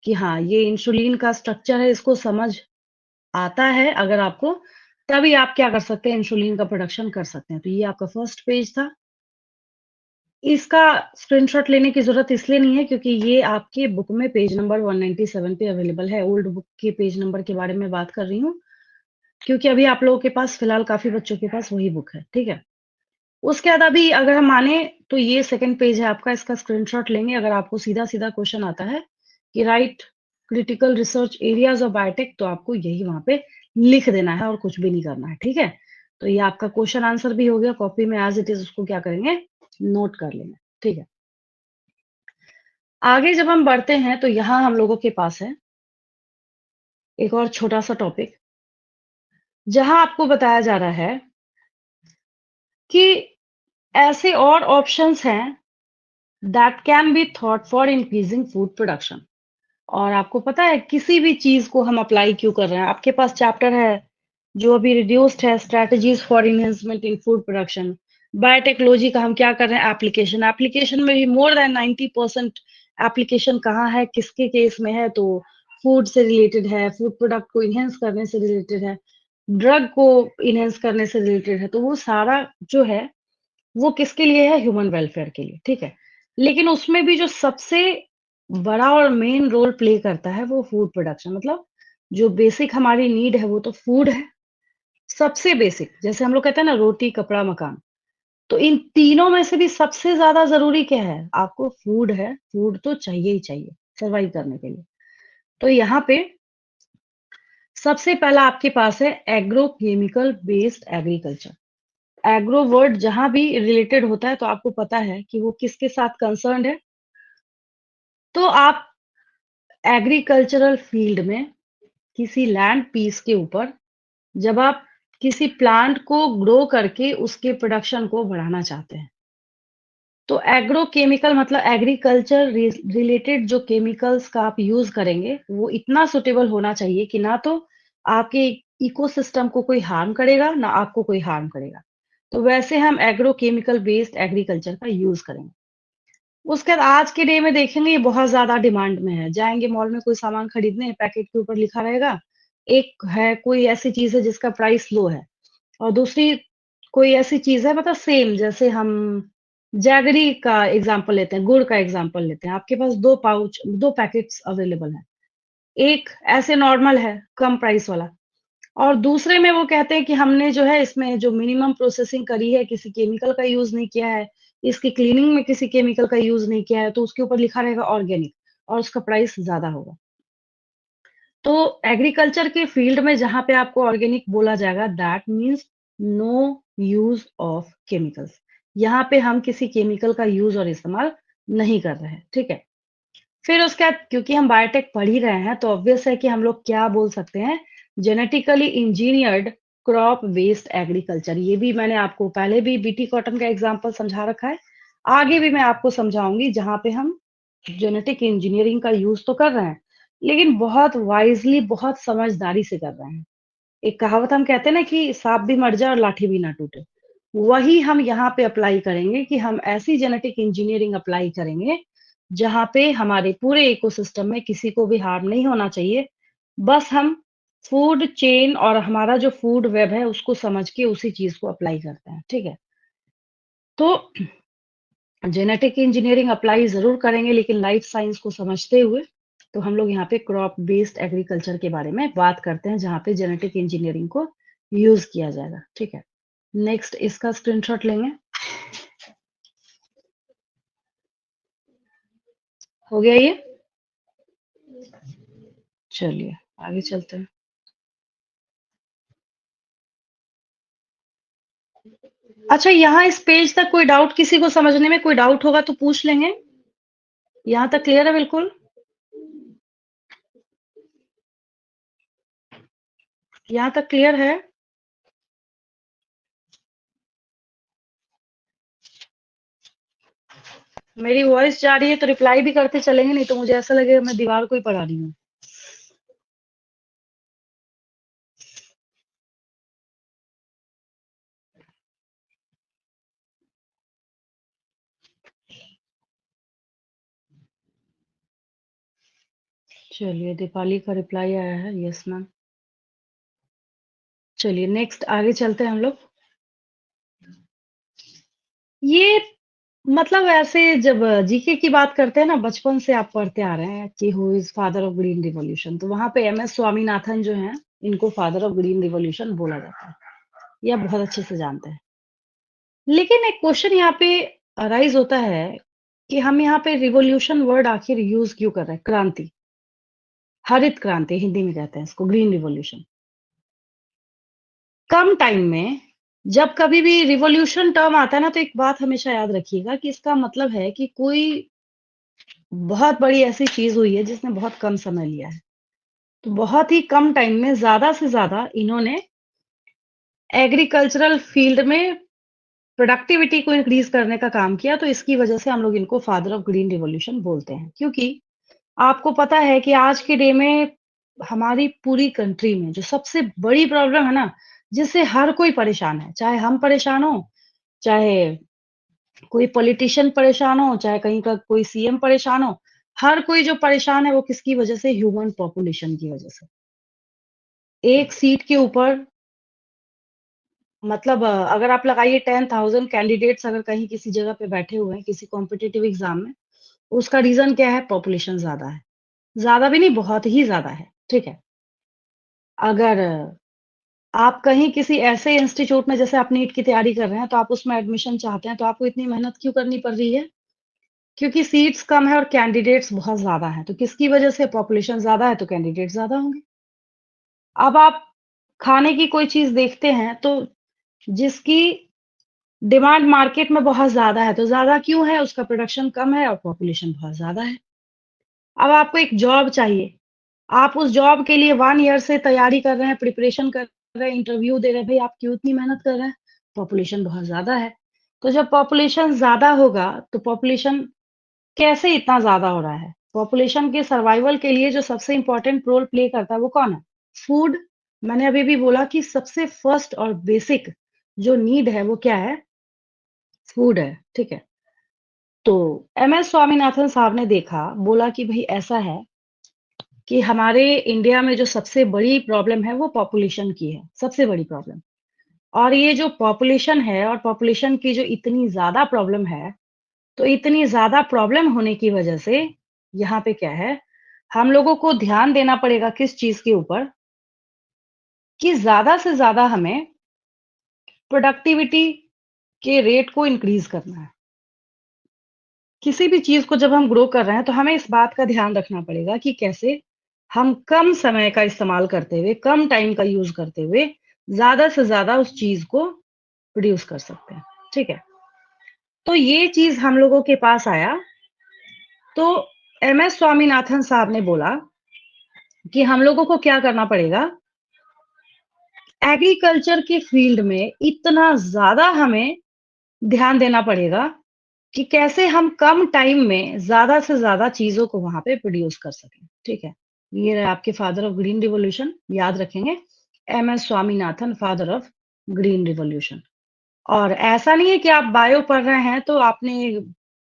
कि हाँ, ये इंसुलिन का स्ट्रक्चर है, इसको समझ आता है अगर आपको, तभी आप क्या कर सकते हैं, इंसुलिन का प्रोडक्शन कर सकते हैं। तो ये आपका फर्स्ट पेज था। इसका स्क्रीनशॉट लेने की ज़रूरत इसलिए नहीं है क्योंकि ये आपके बुक में पेज नंबर 197 पे अवेलेबल है। ओल्ड बुक के पेज नंबर के बारे में बात कर रही हूँ, क्योंकि अभी आप लोगों के पास फिलहाल काफ़ी बच्चों के पास वही बुक है, ठीक है? उसके बाद अभी अगर हम माने तो ये सेकंड पेज है आपका, इसका स्क्रीनशॉट लेंगे। अगर आपको सीधा-सीधा क्वेश्चन आता है कि right critical research areas of biotech, तो आपको यही वहाँ पे लिख देना है और कुछ भी नहीं करना है, ठीक है? तो ये आपका क्वेश्चन आंसर भी हो गया, कॉपी में एज़ इट इज़ उसको क्या करेंगे, नोट कर लेंगे, ठीक है? आगे जब हम बढ़ते हैं तो यहाँ हम लोगों के पास है एक और छोटा-सा टॉपिक, जहाँ आपको बताया जा रहा है कि ऐसे और ऑप्शंस हैं that can be thought for increasing food production. और आपको पता है किसी भी चीज़ को हम अप्लाई क्यों कर रहे हैं? आपके पास चैप्टर है जो अभी रिड्यूस्ड है, strategies for enhancement in food production. Biotechnology का हम क्या कर रहे हैं, एप्लीकेशन। एप्लीकेशन में भी मोर देन 90% एप्लीकेशन कहाँ है, किसके केस में है, तो फूड से रिलेटेड है, फूड प्रोडक्ट को इनहेंस करने से रिलेटेड है, ड्रग को इनहेंस करने से रिलेटेड है। तो वो सारा जो है वो किसके लिए है, ह्यूमन वेलफेयर के लिए, ठीक है? लेकिन उसमें भी जो सबसे बड़ा और मेन रोल प्ले करता है वो फूड प्रोडक्शन। मतलब जो बेसिक हमारी नीड है वो तो फूड है, सबसे बेसिक। जैसे हम लोग कहते हैं ना, रोटी, कपड़ा, मकान। तो इन तीनों में से भी सबसे ज़्यादा ज़रूरी क्या है? आपको फूड है, फूड तो चाहिए ही चाहिए सर्वाइव करने के लिए। तो यहाँ पे सबसे पहला आपके पास है agrochemical based agriculture. Agro word जहाँ भी रिलेटेड होता है तो आपको पता है कि वो किसके साथ कंसर्न्ड है। तो आप एग्रीकल्चरल फील्ड में किसी लैंड पीस के ऊपर जब आप किसी प्लांट को ग्रो करके उसके प्रोडक्शन को बढ़ाना चाहते हैं, तो एग्रोकेमिकल मतलब एग्रीकल्चर रिलेटेड जो केमिकल्स का आप यूज करेंगे वो इतना सुटेबल होना चाहिए कि ना तो आपके इकोसिस्टम को कोई हार्म करेगा ना आपको कोई हार्म करेगा। तो वैसे हम एग्रोकेमिकल बेस्ड एग्रीकल्चर का यूज करेंगे। उसके बाद आज के डे में देखेंगे ये बहुत ज़्यादा डिमांड में है। जाएँगे मॉल में कोई सामान खरीदने, पैकेट के ऊपर लिखा रहेगा। एक है कोई ऐसी चीज़ है जिसका प्राइस लो है और दूसरी कोई ऐसी चीज़ है मतलब सेम, जैसे हम जैगरी का एग्ज़ाम्पल लेते हैं, गुड़ का एग्ज़ाम्पल लेते हैं। आपके पास 2 पाउच 2 पैकेट्स अवेलेबल हैं। एक ऐसे नॉर्मल है, कम प्राइस वाला, और दूसरे में वो कहते हैं कि हमने जो है इसमें जो मिनिमम प्रोसेसिंग करी है, किसी केमिकल का यूज़ नहीं किया है, इसकी क्लीनिंग में किसी केमिकल का यूज़ नहीं किया है, तो उसके ऊपर लिखा रहेगा ऑर्गेनिक और उसका प्राइस ज़्यादा होगा। तो एग्रीकल्चर के फील्ड में जहाँ पे आपको ऑर्गेनिक बोला जाएगा that means no use of chemicals. यहाँ पे हम किसी केमिकल का यूज़ और इस्तेमाल नहीं कर रहे हैं, ठीक है? फिर उसके बाद क्योंकि हम बायोटेक पढ़ ही रहे हैं, तो ऑब्वियस है कि हम लोग क्या बोल सकते हैं, genetically engineered crop based agriculture. ये भी मैंने आपको पहले भी बीटी कॉटन का एग्ज़ाम्पल समझा रखा है। आगे भी मैं आपको समझाऊँगी जहाँ पे हम जेनेटिक इंजीनियरिंग का यूज़ तो कर रहे हैं, लेकिन बहुत वाइज़ली, बहुत समझदारी से कर रहे हैं। एक कहावत हम कहते हैं ना कि साँप भी मर जाए और लाठी भी ना टूटे। वही हम यहाँ पे अप्लाई करेंगे कि हम ऐसी जेनेटिक इंजीनियरिंग अप्लाई करेंगे, जहाँ पे हमारे पूरे इकोसिस्टम में किसी को भी हार्म नहीं होना चाहिए। बस हम फूड चेन और हमारा जो फूड वेब है, उसको समझ के उसी चीज़ को अप्लाई करते हैं, ठीक है? तो जेनेटिक इंजीनियरिंग अप्लाई ज़रूर करेंगे लेकिन लाइफ साइंस को समझते हुए, तो हम लोग यहाँ पे क्रॉप बेस्ड एग्रीकल्चर के बारे में बात करते हैं, जहाँ पे जेनेटिक इंजीनियरिंग को यूज़ किया जाएगा, ठीक है? नेक्स्ट इसका स्क्रीनशॉट लेंगे। हो गया ये? चलिए, आगे चलते हैं। अच्छा, यहाँ इस पेज तक कोई डाउट किसी को समझने में कोई डाउट होगा तो पूछ लेंगे? यहाँ तक क्लियर है बिल्कुल? यहाँ तक क्लियर है? मेरी वॉइस जा रही है तो रिप्लाई भी करते चलेंगे, नहीं तो मुझे ऐसा लगेगा मैं दीवार को ही पढ़ा रही हूँ। चलिए, दीपाली का रिप्लाई आया है, यस मैम। चलिए नेक्स्ट आगे चलते हैं हम लोग। ये मतलब ऐसे जब जीके की बात करते हैं ना, बचपन से आप पढ़ते आ रहे हैं कि who is father of green revolution, तो वहाँ पे एमएस स्वामीनाथन जो हैं, इनको फादर ऑफ ग्रीन रिवॉल्यूशन बोला जाता है। ये आप बहुत अच्छे से जानते हैं। लेकिन एक क्वेश्चन यहाँ पे अराइज़ होता है कि हम यहाँ पे रिवॉल्यूशन वर्ड आखिर यूज़ क्यों कर रहे हैं? क्रांति, हरित क्रांति हिंदी में कहते हैं इसको, ग्रीन रिवॉल्यूशन। कम टाइम में जब कभी भी रिवॉल्यूशन टर्म आता है ना, तो एक बात हमेशा याद रखिएगा कि इसका मतलब है कि कोई बहुत बड़ी ऐसी चीज़ हुई है जिसने बहुत कम समय लिया है। तो बहुत ही कम टाइम में ज़्यादा से ज़्यादा इन्होंने एग्रीकल्चरल फील्ड में प्रोडक्टिविटी को इंक्रीज़ करने का काम किया, तो इसकी वजह से हम लोग इनको फादर ऑफ ग्रीन रिवॉल्यूशन बोलते हैं। क्योंकि आपको पता है कि आज के डे में हमारी पूरी कंट्री में जो सबसे बड़ी प्रॉब्लम है ना, जिससे हर कोई परेशान है, चाहे हम परेशान हों, चाहे कोई पॉलिटिशियन परेशान हो, चाहे कहीं का कोई सीएम परेशान हो, हर कोई जो परेशान है वो किसकी वजह से? ह्यूमन पॉपुलेशन की वजह से। एक सीट के ऊपर मतलब अगर आप लगाइए 10,000 कैंडिडेट्स अगर कहीं किसी जगह पे बैठे हुए हैं, किसी कॉम्पिटिटिव एग्ज़ाम में, उसका रीज़न क्या है? पॉपुलेशन ज़्यादा है। ज़्यादा भी नहीं, बहुत ही ज़्यादा है, ठीक है? अगर आप कहीं किसी ऐसे इंस्टीट्यूट में जैसे आप नीट की तैयारी कर रहे हैं, तो आप उसमें एडमिशन चाहते हैं, तो आपको इतनी मेहनत क्यों करनी पड़ रही है? क्योंकि सीट्स कम है और कैंडिडेट्स बहुत ज़्यादा हैं, तो किसकी वजह से? पॉपुलेशन ज़्यादा है, तो कैंडिडेट ज़्यादा होंगे। अब आप खाने की कोई चीज़ देखते हैं, तो जिसकी डिमांड मार्केट में बहुत ज़्यादा है, तो ज़्यादा क्यों है? उसका प्रोडक्शन कम है और पॉपुलेशन बहुत ज़्यादा है। अब आपको एक जॉब चाहिए, आप उस जॉब के लिए 1 ईयर से तैयारी कर रहे हैं, प्रिपरेशन कर रहे हैं, इंटरव्यू दे रहे हैं, भई आप क्यों इतनी मेहनत कर रहे हैं? पॉपुलेशन बहुत ज़्यादा है। तो जब पॉपुलेशन ज़्यादा होगा, तो पॉपुलेशन कैसे इतना ज़्यादा हो रहा है? पॉपुलेशन के सर्वाइवल के लिए जो सबसे इम्पोर्टेंट रोल प्ले करता है, वो कौन है? फूड। मैंने अभी भी बोला कि सबसे फर्स्ट और बेसिक जो नीड है, वो क्या है? फूड है, ठीक है? तो एमएस स्वामीनाथन साहब ने देखा, बोला कि भई ऐसा है कि हमारे इंडिया में जो सबसे बड़ी प्रॉब्लम है, वो पॉपुलेशन की है, सबसे बड़ी प्रॉब्लम। और ये जो पॉपुलेशन है और पॉपुलेशन की जो इतनी ज़्यादा प्रॉब्लम है, तो इतनी ज़्यादा प्रॉब्लम होने की वजह से यहाँ पे क्या है, हम लोगों को ध्यान देना पड़ेगा किस चीज़ के ऊपर? कि ज़्यादा से ज़्यादा हमें प्रोडक्टिविटी के रेट को इंक्रीज़ करना है। किसी भी चीज़ को जब हम ग्रो कर रहे हैं, तो हमें इस बात का ध्यान रखना पड़ेगा कि कैसे हम कम समय का इस्तेमाल करते हुए, कम टाइम का यूज़ करते हुए, ज़्यादा से ज़्यादा उस चीज़ को प्रोड्यूस कर सकते हैं। ठीक है? तो ये चीज़ हम लोगों के पास आया, तो एमएस स्वामीनाथन साहब ने बोला कि हम लोगों को क्या करना पड़ेगा, एग्रीकल्चर के फील्ड में इतना ज़्यादा हमें ध्यान देना पड़ेगा कि कैसे हम कम टाइम में ज़्यादा से ज़्यादा चीज़ों को वहाँ पे प्रोड्यूस कर सकें, ठीक है? ये रहे आपके फादर ऑफ ग्रीन रिवॉल्यूशन, याद रखेंगे, MS Swaminathan, father of green revolution. और ऐसा नहीं है कि आप बायो पढ़ रहे हैं तो आपने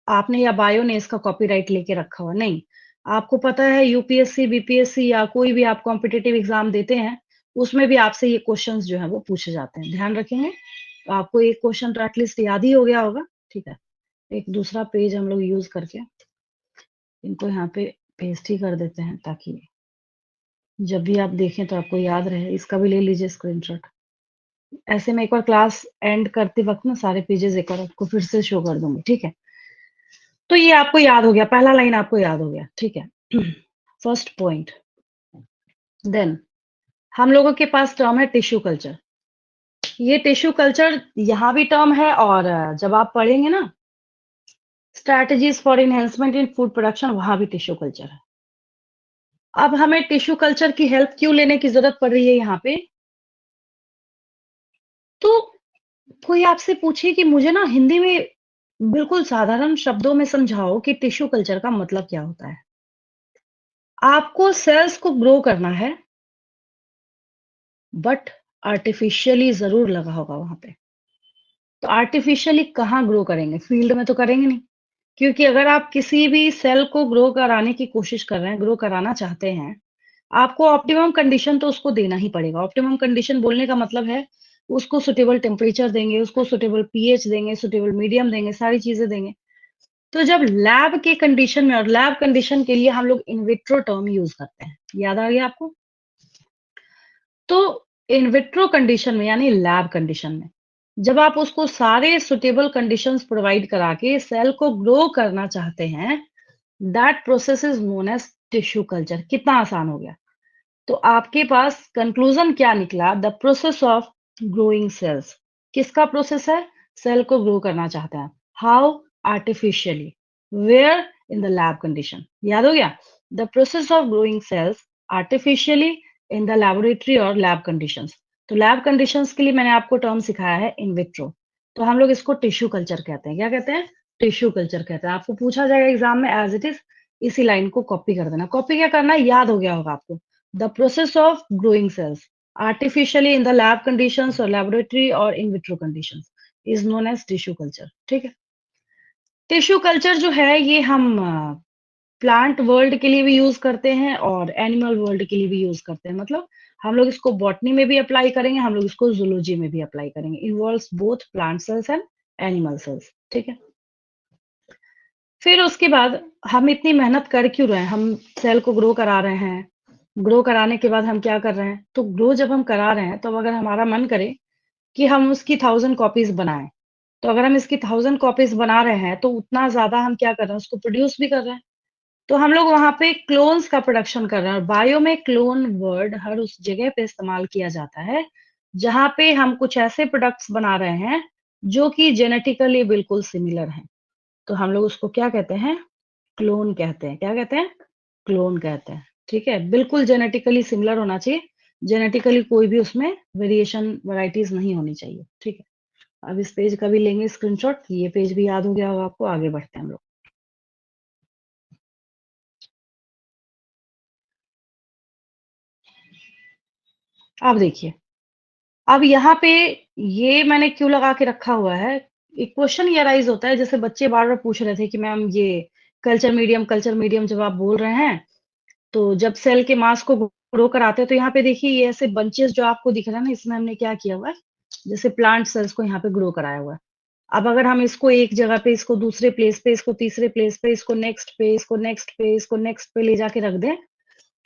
आपने या बायो ने इसका कॉपीराइट लेके रखा हुआ, नहीं। आपको पता है यूपीएससी, बीपीएससी या कोई भी आप कॉम्पिटिटिव एग्ज़ाम देते हैं, उसमें भी आपसे ये क्वेश्चन्स जो हैं वो पूछे जाते हैं, ध्यान रखेंगे। तो आपको एक क्वेश्चन तो एटलीस्ट याद ही हो गया होगा, ठीक है। एक दूसरा पेज हम लोग यूज़ करके इनको यहाँ पे पेस्ट ही कर देते हैं ताकि जब भी आप देखें तो आपको याद रहे। इसका भी ले लीजिए स्क्रीनशॉट। ऐसे मैं एक बार क्लास एंड करते वक़्त ना सारे पेजेज़ एक बार आपको फिर से शो कर दूँगी, ठीक है? तो ये आपको याद हो गया, पहला लाइन आपको याद हो गया, ठीक है? फर्स्ट पॉइंट, देन हम लोगों के पास टर्म है टिश्यू कल्चर। ये टिश्यू कल्चर यहाँ भी टर्म है और जब आप पढ़ेंगे ना strategies for enhancement in food production वहाँ भी टिश्यू कल्चर है। अब हमें टिश्यू कल्चर की हेल्प क्यों लेने की ज़रूरत पड़ रही है यहाँ पे? तो कोई आपसे पूछे कि मुझे ना हिंदी में बिल्कुल साधारण शब्दों में समझाओ कि टिश्यू कल्चर का मतलब क्या होता है? आपको सेल्स को ग्रो करना है, बट आर्टिफिशियली ज़रूर लगा होगा वहाँ पे। तो आर्टिफिशियली कहाँ ग्रो करेंगे? फील्ड में तो करेंगे नहीं। क्योंकि अगर आप किसी भी सेल को ग्रो कराने की कोशिश कर रहे हैं, ग्रो कराना चाहते हैं, आपको ऑप्टिमम कंडीशन तो उसको देना ही पड़ेगा। ऑप्टिमम कंडीशन बोलने का मतलब है, उसको सूटेबल टेम्परेचर देंगे, उसको सूटेबल पीएच देंगे, सूटेबल मीडियम देंगे, सारी चीज़ें देंगे। तो जब लैब के कंडीशन में और लैब कंडीशन के लिए हम लोग इन विट्रो टर्म यूज़ करते हैं। याद आ गया आपको? तो इन विट्रो कंडीशन में यानी लैब कंडीशन में, जब आप उसको सारे सूटेबल कंडीशंस प्रोवाइड करा के सेल को ग्रो करना चाहते हैं, that process is known as tissue culture. कितना आसान हो गया। तो आपके पास कंक्लूजन क्या निकला? The process of growing cells. किसका प्रोसेस है? सेल को ग्रो करना चाहते हैं। How? Artificially. Where? In the lab condition. याद हो गया? The process of growing cells artificially in the laboratory और लैब कंडीशंस। तो लैब कंडीशंस के लिए मैंने आपको टर्म सिखाया है इन विट्रो। तो हम लोग इसको टिश्यू कल्चर कहते हैं। क्या कहते हैं? टिश्यू कल्चर कहते हैं। आपको पूछा जाएगा एग्जाम में एज इट इज, इसी लाइन को कॉपी कर देना। कॉपी क्या करना है? याद हो गया होगा आपको। The process of growing cells artificially in the lab conditions or laboratory or in vitro conditions is known as tissue culture। ठीक है? टिश्यू कल्चर जो है ये हम प्लांट वर्ल्ड के लिए भी यूज करते हैं और एनिमल वर्ल्ड के लिए भी यूज करते हैं। मतलब हम लोग इसको बॉटनी में भी अप्लाई करेंगे, हम लोग इसको जूलॉजी में भी अप्लाई करेंगे। Involves both plant cells and animal cells. ठीक है? फिर उसके बाद हम इतनी मेहनत कर क्यों रहे हैं? हम सेल को ग्रो करा रहे हैं। ग्रो कराने के बाद हम क्या कर रहे हैं? तो ग्रो जब हम करा रहे हैं, तो अगर हमारा मन करे कि हम उसकी 1000 कॉपीज़ बनाएँ, तो अगर हम इसकी 1000 कॉपीज़ बना रहे हैं, तो उतना ज़्यादा हम क्या कर रहे हैं? उसको प्रोड्यूस भी कर रहे हैं। तो हम लोग वहाँ पे क्लोन्स का प्रोडक्शन कर रहे हैं और बायो में क्लोन वर्ड हर उस जगह पे इस्तेमाल किया जाता है, जहाँ पे हम कुछ ऐसे प्रोडक्ट्स बना रहे हैं, जो कि जेनेटिकली बिल्कुल सिमिलर हैं। तो हम लोग उसको क्या कहते हैं? क्लोन कहते हैं। क्या कहते हैं? क्लोन कहते हैं। ठीक है? बिल्कुल जेनेटिकली सिमिलर होना चाहिए। जेनेटिकली कोई भी उसमें वेरिएशन वैराइटीज़ नहीं होनी चाहिए। ठीक है? अब इस पेज का भी लेंगे स्क्रीनशॉट। ये पेज भी याद हो गया होगा आपको। आगे बढ़ते हैं हम लोग। अब देखिए, अब यहाँ पे ये मैंने क्यों लगा के रखा हुआ है, एक क्वेश्चन ये अराइज़ होता है, जैसे बच्चे बार-बार पूछ रहे थे कि मैम ये कल्चर मीडियम जब आप बोल रहे हैं, तो जब सेल के मास को ग्रो कराते हैं, तो यहाँ पे देखिए ये ऐसे बंचेस जो आपको दिख रहा है ना, इसमें हमने क्या किया हुआ है, जैसे प्लांट सेल्स को यहाँ पे ग्रो कराया हुआ है। अब अगर हम इसको एक जगह पे, इसको दूसरे प्लेस पे, इसको तीसरे प्लेस पे, इसको नेक्स्ट पे, इसको नेक्स्ट पे, इसको नेक्स्ट पे ले जाके रख दें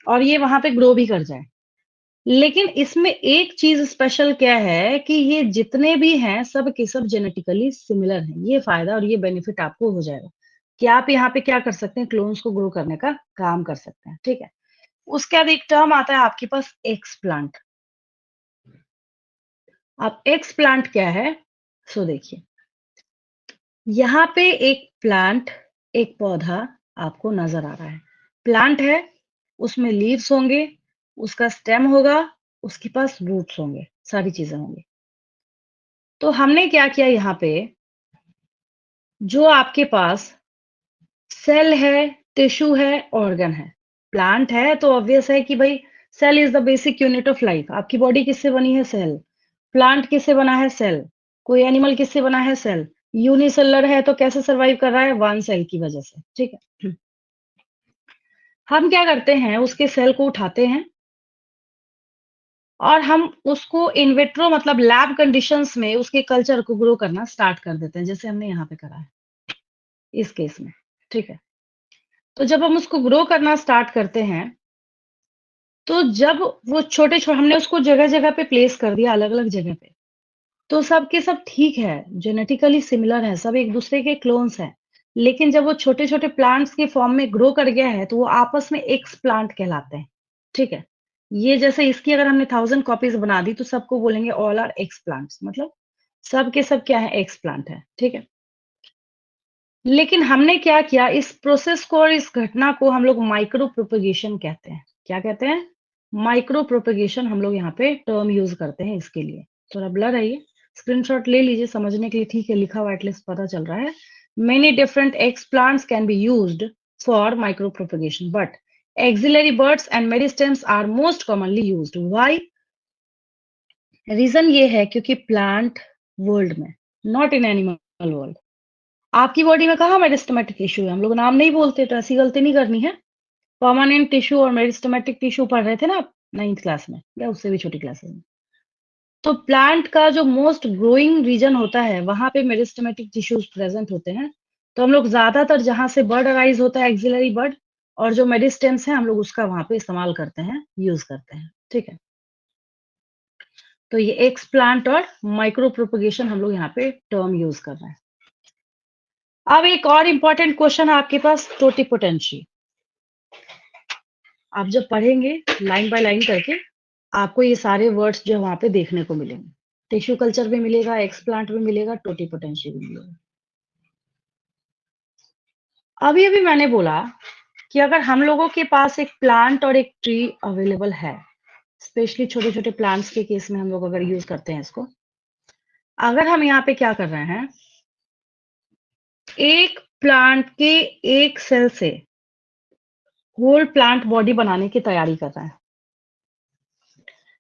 और ये वहाँ पे ग्रो भी कर जाए, लेकिन इसमें एक चीज स्पेशल क्या है कि ये जितने भी हैं सब के सब जेनेटिकली सिमिलर हैं। ये फायदा और ये बेनिफिट आपको हो जाएगा कि आप यहाँ पे क्या कर सकते हैं, क्लोन्स को ग्रो करने का काम कर सकते हैं। ठीक है। उसके बाद एक टर्म आता है आपके पास एक्सप्लांट। अब एक्सप्लांट क्या है? सो देखिए, यहाँ पे एक प्लांट, एक पौधा आपको नजर आ रहा है। प्लांट है, उसमें लीव्स होंगे, उसका स्टेम होगा, उसके पास रूट्स होंगे, सारी चीजें होंगी। तो हमने क्या किया यहाँ पे, जो आपके पास सेल है, टिश्यू है, ऑर्गन है। प्लांट है तो ऑब्वियस है कि भाई cell is the basic unit of life. आपकी बॉडी किससे बनी है? सेल। प्लांट किससे बना है? सेल। कोई एनिमल किससे बना है? सेल। यूनिसेलुलर है तो कैसे सरवाइव कर रहा है? वन सेल की वजह से। ठीक है। हम क्या करते हैं, उसके सेल को उठाते हैं और हम उसको इन विट्रो मतलब लैब कंडीशंस में उसके कल्चर को ग्रो करना स्टार्ट कर देते हैं, जैसे हमने यहाँ पे करा है इस केस में। ठीक है। तो जब हम उसको ग्रो करना स्टार्ट करते हैं, तो जब वो हमने उसको जगह-जगह पे प्लेस कर दिया, अलग-अलग जगह पे, तो सब के सब ठीक है, जेनेटिकली सिमिलर हैं, सब एक-दूसरे के क्लोन्स हैं। लेकिन जब वो छोटे-छोटे प्लांट्स के फॉर्म में ग्रो कर गया है, तो वो आपस में एक्सप्लांट कहलाते हैं। ठीक है? ये जैसे इसकी अगर हमने 1000 कॉपीज़ बना दी, तो सबको बोलेंगे ऑल आर एक्सप्लांट्स, मतलब सब के सब क्या है? एक्सप्लांट है। ठीक है? लेकिन हमने क्या किया, इस प्रोसेस को और इस घटना को हम लोग माइक्रो प्रोपेगेशन कहते हैं। क्या कहते हैं? माइक्रो प्रोपेगेशन हम लोग यहाँ पे टर्म यूज़ करते हैं इसके लिए। थोड़ा ब्लर है ये, स्क्रीनशॉट ले लीजिए समझने के लिए, ठीक है, लिखा हुआ एटलीस्ट पता चल रहा है। Many different explants can be used for micropropagation, but axillary buds and meristems are most commonly used. Why? Reason ये है क्योंकि प्लांट वर्ल्ड में, नॉट इन एनिमल वर्ल्ड, आपकी बॉडी में कहाँ मेरिस्टेमेटिक टिश्यू है? हम लोग नाम नहीं बोलते, तो ऐसी गलती नहीं करनी है। परमानेंट टिश्यू और मेरिस्टेमेटिक टिश्यू पढ़ रहे थे ना आप 9th क्लास में या उससे भी छोटी क्लासेस में। तो प्लांट का जो मोस्ट ग्रोइंग रीजन होता है, वहां पे मेरिस्टेमेटिक टिश्यूज प्रेजेंट होते हैं। तो हम लोग ज्यादातर जहां से बर्ड अराइज होता है, एक्सिलरी बर्ड, और जो मेरिस्टेम्स है, हम लोग उसका वहां पे इस्तेमाल करते हैं, यूज करते हैं। ठीक है। तो ये एक्स प्लांट और माइक्रो प्रोपगेशन हम लोग यहाँ पे टर्म यूज कर रहे हैं। अब एक और इम्पोर्टेंट क्वेश्चन है आपके पास, टोटिपोटेंशी। आप जब पढ़ेंगे लाइन बाय लाइन करके, आपको ये सारे वर्ड्स जो वहां पे देखने को मिलेंगे। टिश्यू कल्चर भी मिलेगा, एक्सप्लांट भी मिलेगा, टोटिपोटेंशी भी मिलेगा। अभी अभी मैंने बोला कि अगर हम लोगों के पास एक प्लांट और एक ट्री अवेलेबल है, स्पेशली छोटे छोटे प्लांट्स के केस में हम लोग अगर यूज करते हैं इसको, अगर हम यहाँ पे क्या कर रहे हैं, एक प्लांट के एक सेल से होल प्लांट बॉडी बनाने की तैयारी कर रहे हैं,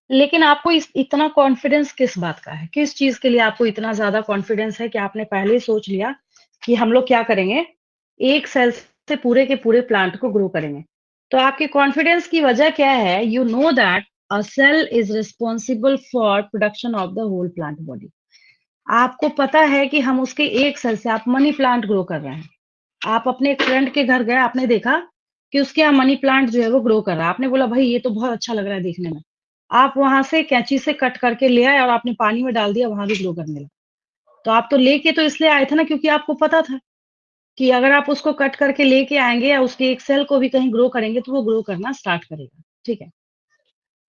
लेकिन आपको इतना कॉन्फिडेंस किस बात का है? किस चीज के लिए आपको इतना ज्यादा कॉन्फिडेंस है कि आपने पहले ही सोच लिया कि हम लोग क्या करेंगे, एक सेल से पूरे के पूरे प्लांट को ग्रो करेंगे? तो आपके कॉन्फिडेंस की वजह क्या है? You know that a cell is responsible for production of the whole plant body. आपको पता है कि हम उसके एक सेल से, आप मनी प्लांट ग्रो कर रहे हैं। आप अपने एक फ्रेंड के घर गए, आपने देखा कि उसके यहाँ मनी प्लांट जो है वो ग्रो कर रहा है। आपने बोला भाई ये तो बहुत अच्छा लग रहा है देखने में। आप वहां से कैंची से कट करके ले आए और आपने पानी में डाल दिया, वहां भी ग्रो करने लगा। तो आप तो लेके तो इसलिए आए थे ना, क्योंकि आपको पता था कि अगर आप उसको कट करके लेके आएंगे या उसके एक सेल को भी कहीं ग्रो करेंगे तो वो ग्रो करना स्टार्ट करेगा। ठीक है।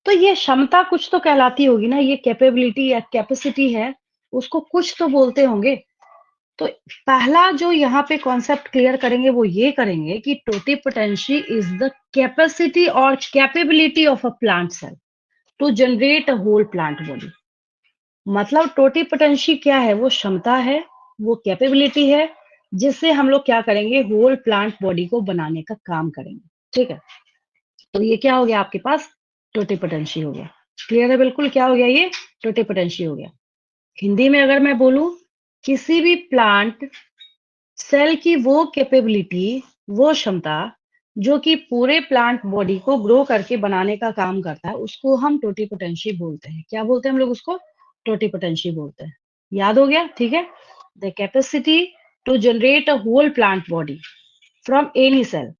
तो ये क्षमता कुछ तो कहलाती होगी ना, ये कैपेबिलिटी या कैपेसिटी है, उसको कुछ तो बोलते होंगे। तो पहला जो यहाँ पे कॉन्सेप्ट क्लियर करेंगे वो ये करेंगे कि टोटिपोटेंसी इज द कैपेसिटी और capability of a plant cell to generate a whole plant body. मतलब टोटिपोटेंसी क्या है? वो क्षमता है, वो कैपेबिलिटी है, जिससे हम लोग क्या करेंगे, होल प्लांट बॉडी को बनाने का काम करेंगे। ठीक है। तो ये क्या हो गया आपके पास? टोटिपोटेंसी हो गया। क्लियर है बिल्कुल? क्या हो गया ये? टोटिपोटेंसी हो गया। हिंदी में अगर मैं बोलूं, किसी भी प्लांट सेल की वो कैपेबिलिटी, वो क्षमता जो कि पूरे प्लांट बॉडी को ग्रो करके बनाने का काम करता है, उसको हम टोटिपोटेंसी बोलते हैं। क्या बोलते हैं हम लोग उसको? टोटिपोटेंसी बोलते हैं। याद हो गया? ठीक है। The capacity to generate a whole plant body from any cell.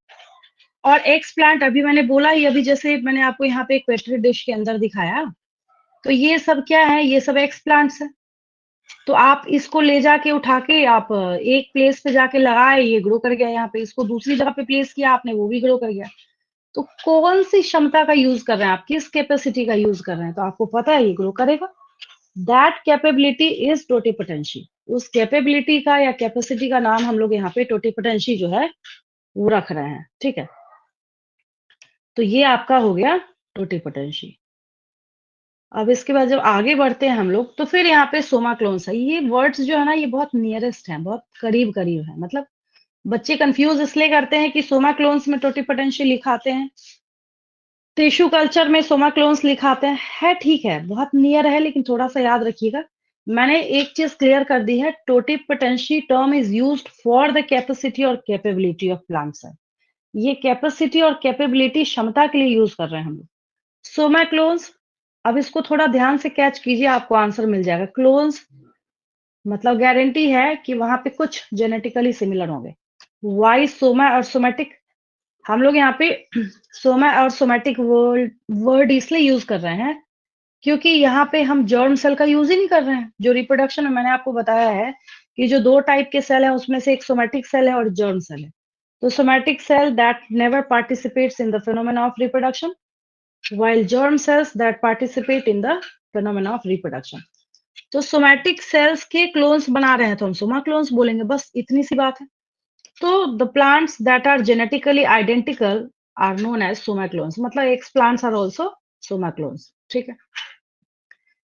और एग्स प्लांट अभी मैंने बोला ही, अभी जैसे मैंने आपको यहाँ पे एक पेट्री डिश के अंदर दिखाया, तो ये सब क्या है, ये सब एग्स प्लांट्स है। तो आप इसको ले जाके उठा के आप एक प्लेस पे जाके लगाए, ये ग्रो कर गया यहाँ पे, इसको दूसरी जगह पे प्लेस किया आपने, वो भी ग्रो कर गया। तो कौन सी क्षमता का यूज कर रहे हैं आप, किस कैपेसिटी का यूज कर रहे हैं, तो आपको पता है ये ग्रो करेगा। That capability is totipotency. उस कैपेबिलिटी का या कैपेसिटी का नाम हम लोग यहाँ पे टोटिपोटेंसी जो है वो रख रहे हैं, ठीक है। तो ये आपका हो गया टोटिपोटेंसी। अब इसके बाद जब आगे बढ़ते हैं हम लोग, तो फिर यहाँ पे सोमा क्लोन्स है। ये वर्ड्स जो है ना, ये बहुत नियरेस्ट है, बहुत करीब करीब है। मतलब बच्चे कंफ्यूज इसलिए करते हैं कि सोमा क्लोन्स में टोटिपोटेंसी लिखाते हैं, टिश्यू कल्चर में सोमा क्लोन्स लिखाते हैं। है ठीक है, बहुत नियर है, लेकिन थोड़ा सा याद रखिएगा। मैंने एक चीज क्लियर कर दी है, totipotency term is used for the capacity और कैपेबिलिटी ऑफ प्लांट्स है। ये कैपेसिटी और कैपेबिलिटी क्षमता के लिए यूज कर रहे हैं हम लोग। सोमा क्लोन्स, अब इसको थोड़ा ध्यान से कैच कीजिए, आपको आंसर मिल जाएगा। क्लोन्स मतलब गारंटी है कि वहां पे कुछ जेनेटिकली सिमिलर होंगे। वाई सोमा और सोमेटिक, हम लोग यहाँ पे सोमा और सोमेटिक वर्ड वर्ड इसलिए यूज कर रहे हैं क्योंकि यहाँ पे हम जर्म सेल का यूज ही नहीं कर रहे हैं। जो रिप्रोडक्शन में मैंने आपको बताया है कि जो दो टाइप के सेल है, उसमें से एक सोमेटिक सेल है और जर्म सेल है। तो somatic cell that never participates in the phenomena of reproduction, while germ cells that participate in the phenomena of reproduction। तो सोमैटिक सेल्स के क्लोन्स बना रहे हैं तो हम सोमा क्लोन्स बोलेंगे, बस इतनी सी बात है। तो the plants that are genetically identical are known as somaclones, मतलब X plants are also somaclones, ठीक है।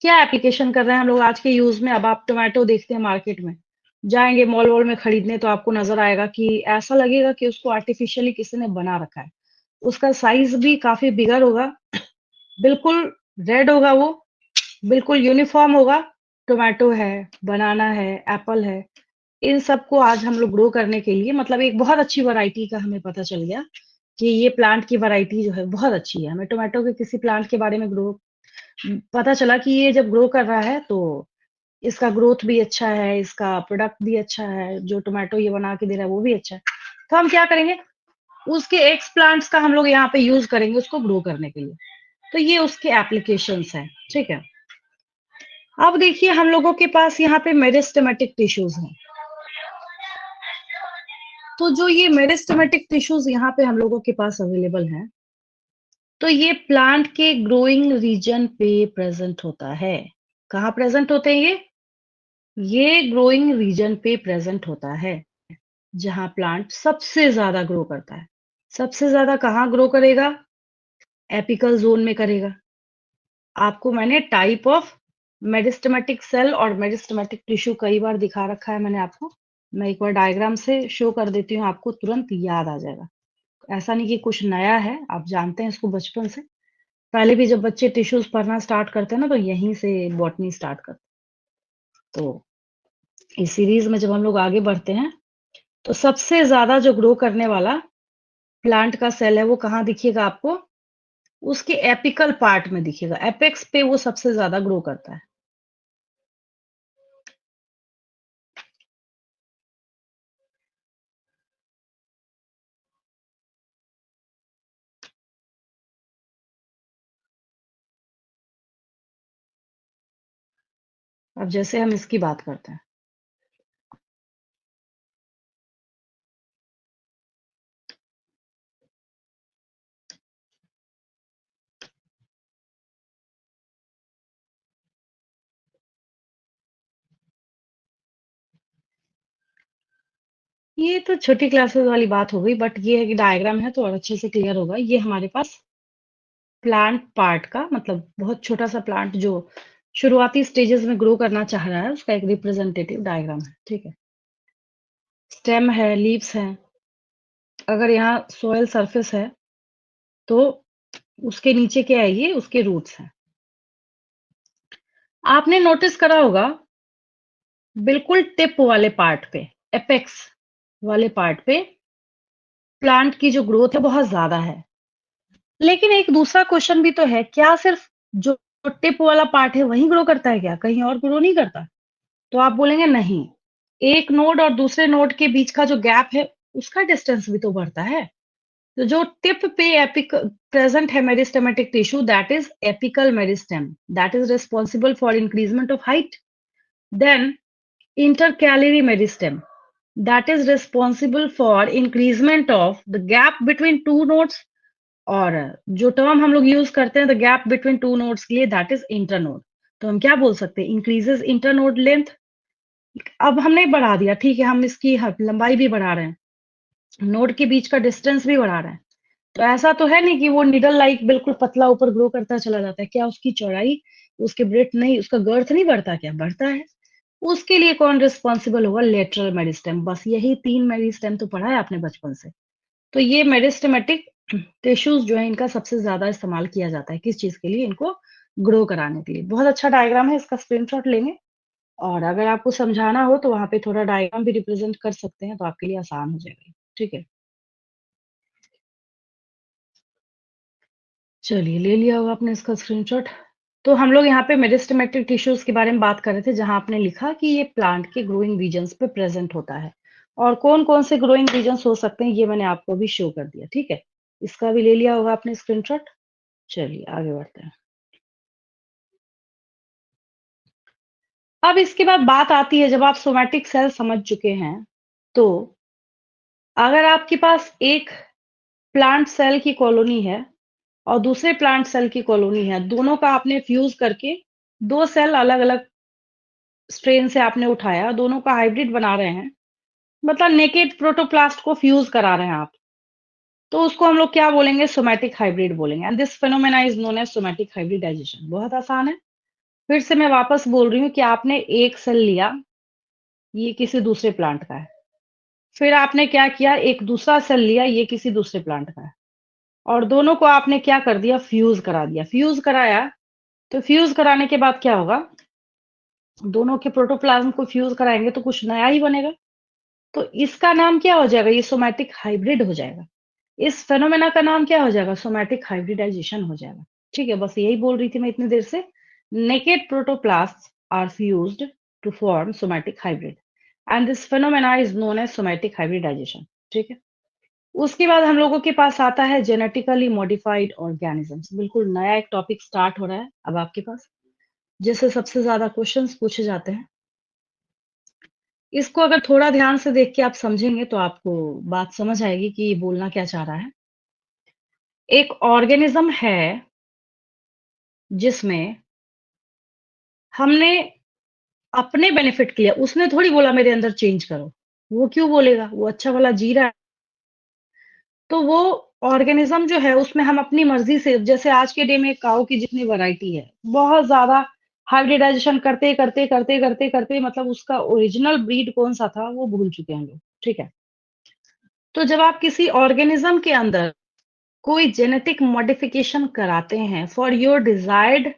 क्या एप्लीकेशन कर रहे हैं हम लोग आज के यूज में। अब आप टोमेटो देखते हैं मार्केट में, जाएंगे मॉल वॉल में खरीदने, तो आपको नजर आएगा कि ऐसा लगेगा कि उसको आर्टिफिशियली किसी ने बना रखा है। उसका साइज भी काफी बिगर होगा, बिल्कुल रेड होगा वो, बिल्कुल यूनिफॉर्म होगा। टोमेटो है, बनाना है, एप्पल है, इन सबको आज हम लोग ग्रो करने के लिए, मतलब एक बहुत अच्छी वैरायटी का हमें पता चल गया कि ये प्लांट की वैरायटी जो है बहुत अच्छी है। हमें टोमेटो के किसी प्लांट के बारे में ग्रो पता चला कि ये जब ग्रो कर रहा है तो इसका ग्रोथ भी अच्छा है, इसका प्रोडक्ट भी अच्छा है, जो टोमेटो ये बना के दे रहा है वो भी अच्छा है। तो हम क्या करेंगे, उसके एक्स प्लांट्स का हम लोग यहाँ पे यूज करेंगे उसको ग्रो करने के लिए। तो ये उसके एप्लीकेशंस हैं, ठीक है। अब देखिए हम लोगों के पास यहाँ पे मेरिस्टेमेटिक टिश्यूज हैं। तो जो ये मेरिस्टेमेटिक टिश्यूज यहाँ पे हम लोगों के पास अवेलेबल हैं, तो ये प्लांट के ग्रोइंग रीजन पे प्रेजेंट होता है। कहाँ प्रेजेंट होते हैं ये ग्रोइंग रीजन पे प्रेजेंट होता है, जहां प्लांट सबसे ज्यादा ग्रो करता है। सबसे ज्यादा कहाँ ग्रो करेगा, एपिकल जोन में करेगा। आपको मैंने टाइप ऑफ मेरिस्टेमेटिक सेल और मेरिस्टेमेटिक टिश्यू कई बार दिखा रखा है मैंने आपको। मैं एक बार डायग्राम से शो कर देती हूँ, आपको तुरंत याद आ जाएगा। ऐसा नहीं कि कुछ नया है, आप जानते हैं इसको बचपन से। पहले भी जब बच्चे टिश्यूज पढ़ना स्टार्ट करते हैं ना, तो यहीं से बॉटनी स्टार्ट करते हैं। तो इस सीरीज में जब हम लोग आगे बढ़ते हैं, तो सबसे ज्यादा जो ग्रो करने वाला प्लांट का सेल है वो कहाँ दिखेगा आपको, उसके एपिकल पार्ट में दिखेगा। एपेक्स पे वो सबसे ज्यादा ग्रो करता है। अब जैसे हम इसकी बात करते हैं, ये तो छोटी क्लासेस वाली बात हो गई, बट ये है कि डायग्राम है तो और अच्छे से क्लियर होगा। ये हमारे पास प्लांट पार्ट का मतलब बहुत छोटा सा प्लांट जो शुरुआती स्टेजेस में ग्रो करना चाह रहा है, उसका एक रिप्रेजेंटेटिव डायग्राम है, ठीक है। स्टेम है, लीव्स हैं। अगर यहाँ सोयल सरफेस है तो उसके नीचे क्या है, ये उसके रूट्स हैं। आपने नोटिस करा होगा बिल्कुल टिप वाले पार्ट पे, एपेक्स वाले पार्ट पे प्लांट की जो ग्रोथ है बहुत ज्यादा है। लेकिन एक दूसरा क्वेश्चन भी तो है, क्या सिर्फ जो टिप वाला पार्ट है वही ग्रो करता है, क्या कहीं और ग्रो नहीं करता। तो आप बोलेंगे नहीं, एक नोड और दूसरे नोड के बीच का जो गैप है उसका डिस्टेंस भी तो बढ़ता है। तो जो टिप पे एपिक प्रेजेंट है meristematic tissue, that is apical meristem, that is responsible for increment of height. Then intercalary meristem, that is responsible for increasement of the gap between two nodes। और जो टर्म हम लोग यूज करते हैं the gap between two nodes के लिए, दैट इज इंटरनोड। तो हम क्या बोल सकते हैं, इंक्रीजेस इंटरनोड लेंथ। अब हमने बढ़ा दिया, ठीक है, हम इसकी लंबाई भी बढ़ा रहे हैं, नोड के बीच का डिस्टेंस भी बढ़ा रहे हैं। तो ऐसा तो है नहीं कि वो निडल लाइक बिल्कुल पतला ऊपर ग्रो करता चला जाता है। क्या उसकी चौड़ाई, उसके ब्रेथ नहीं, उसका गर्थ नहीं बढ़ता, क्या बढ़ता है। उसके लिए कौन रिस्पॉन्सिबल होगा, लेटरल मेरिस्टेम। बस यही 3 मेरिस्टेम तो पढ़ा है आपने बचपन से। तो ये मेरिस्टेमेटिक टिश्यूज जो है, इनका सबसे ज्यादा इस्तेमाल किया जाता है किस चीज के लिए, इनको ग्रो कराने के लिए। बहुत अच्छा डायग्राम है, इसका स्क्रीनशॉट लेंगे और अगर आपको समझाना हो तो वहां पे थोड़ा डायग्राम भी रिप्रेजेंट कर सकते हैं, तो आपके लिए आसान हो जाएगा। ठीक है, चलिए ले लिया होगा आपने इसका स्क्रीनशॉट। तो हम लोग यहाँ पे मेरिस्टेमेटिक टिश्यूज के बारे में बात कर रहे थे, जहां आपने लिखा कि ये प्लांट के ग्रोइंग रीजन्स पे प्रेजेंट होता है। और कौन कौन से ग्रोइंग रीजन्स हो सकते हैं, ये मैंने आपको अभी शो कर दिया। ठीक है, इसका भी ले लिया होगा आपने स्क्रीनशॉट। चलिए आगे बढ़ते हैं। अब इसके बाद बात आती है, जब आप सोमैटिक सेल समझ चुके हैं, तो अगर आपके पास एक प्लांट सेल की कॉलोनी है और दूसरे प्लांट सेल की कॉलोनी है, दोनों का आपने फ्यूज करके दो सेल अलग अलग स्ट्रेन से आपने उठाया, दोनों का हाइब्रिड बना रहे हैं, मतलब नेकेड प्रोटोप्लास्ट को फ्यूज करा रहे हैं आप, तो उसको हम लोग क्या बोलेंगे, सोमैटिक हाइब्रिड बोलेंगे। And this phenomena is known as somatic hybridization. बहुत आसान है। फिर से मैं वापस बोल रही हूँ कि आपने एक सेल लिया, ये किसी दूसरे प्लांट का है। फिर आपने क्या किया, एक दूसरा सेल लिया, ये किसी दूसरे प्लांट का है, और दोनों को आपने क्या कर दिया, फ्यूज करा दिया। फ्यूज कराया, तो फ्यूज कराने के बाद क्या होगा, दोनों के प्रोटोप्लाज्म को फ्यूज कराएंगे तो कुछ नया ही बनेगा। तो इसका नाम क्या हो जाएगा, ये सोमैटिक हाइब्रिड हो जाएगा। इस फेनोमेना का नाम क्या हो जाएगा, सोमैटिक हाइब्रिडाइजेशन हो जाएगा। ठीक है, बस यही बोल रही थी मैं इतनी देर से। Naked protoplast are fused to form somatic hybrid and this phenomena is known as somatic hybridization. ठीक है, उसके बाद हम लोगों के पास आता है जेनेटिकली मॉडिफाइड ऑर्गेनिजम्स। बिल्कुल नया एक टॉपिक स्टार्ट हो रहा है अब आपके पास, जिससे सबसे ज्यादा क्वेश्चंस पूछे जाते हैं। इसको अगर थोड़ा ध्यान से देख के आप समझेंगे तो आपको बात समझ आएगी कि ये बोलना क्या चाह रहा है। एक ऑर्गेनिज्म है जिसमें हमने अपने बेनिफिट के लिए, उसने थोड़ी बोला मेरे अंदर चेंज करो। वो क्यों बोलेगा, वो अच्छा वाला जी रहा है। तो वो ऑर्गेनिज्म जो है उसमें हम अपनी मर्जी से, जैसे आज के डे में काऊ की जितनी वैरायटी है, बहुत ज्यादा हाइब्रिडाइजेशन करते करते करते करते करते, मतलब उसका ओरिजिनल ब्रीड कौन सा था वो भूल चुके हैं लोग। ठीक है, तो जब आप किसी ऑर्गेनिज्म के अंदर कोई जेनेटिक मॉडिफिकेशन कराते हैं फॉर योर डिजायर्ड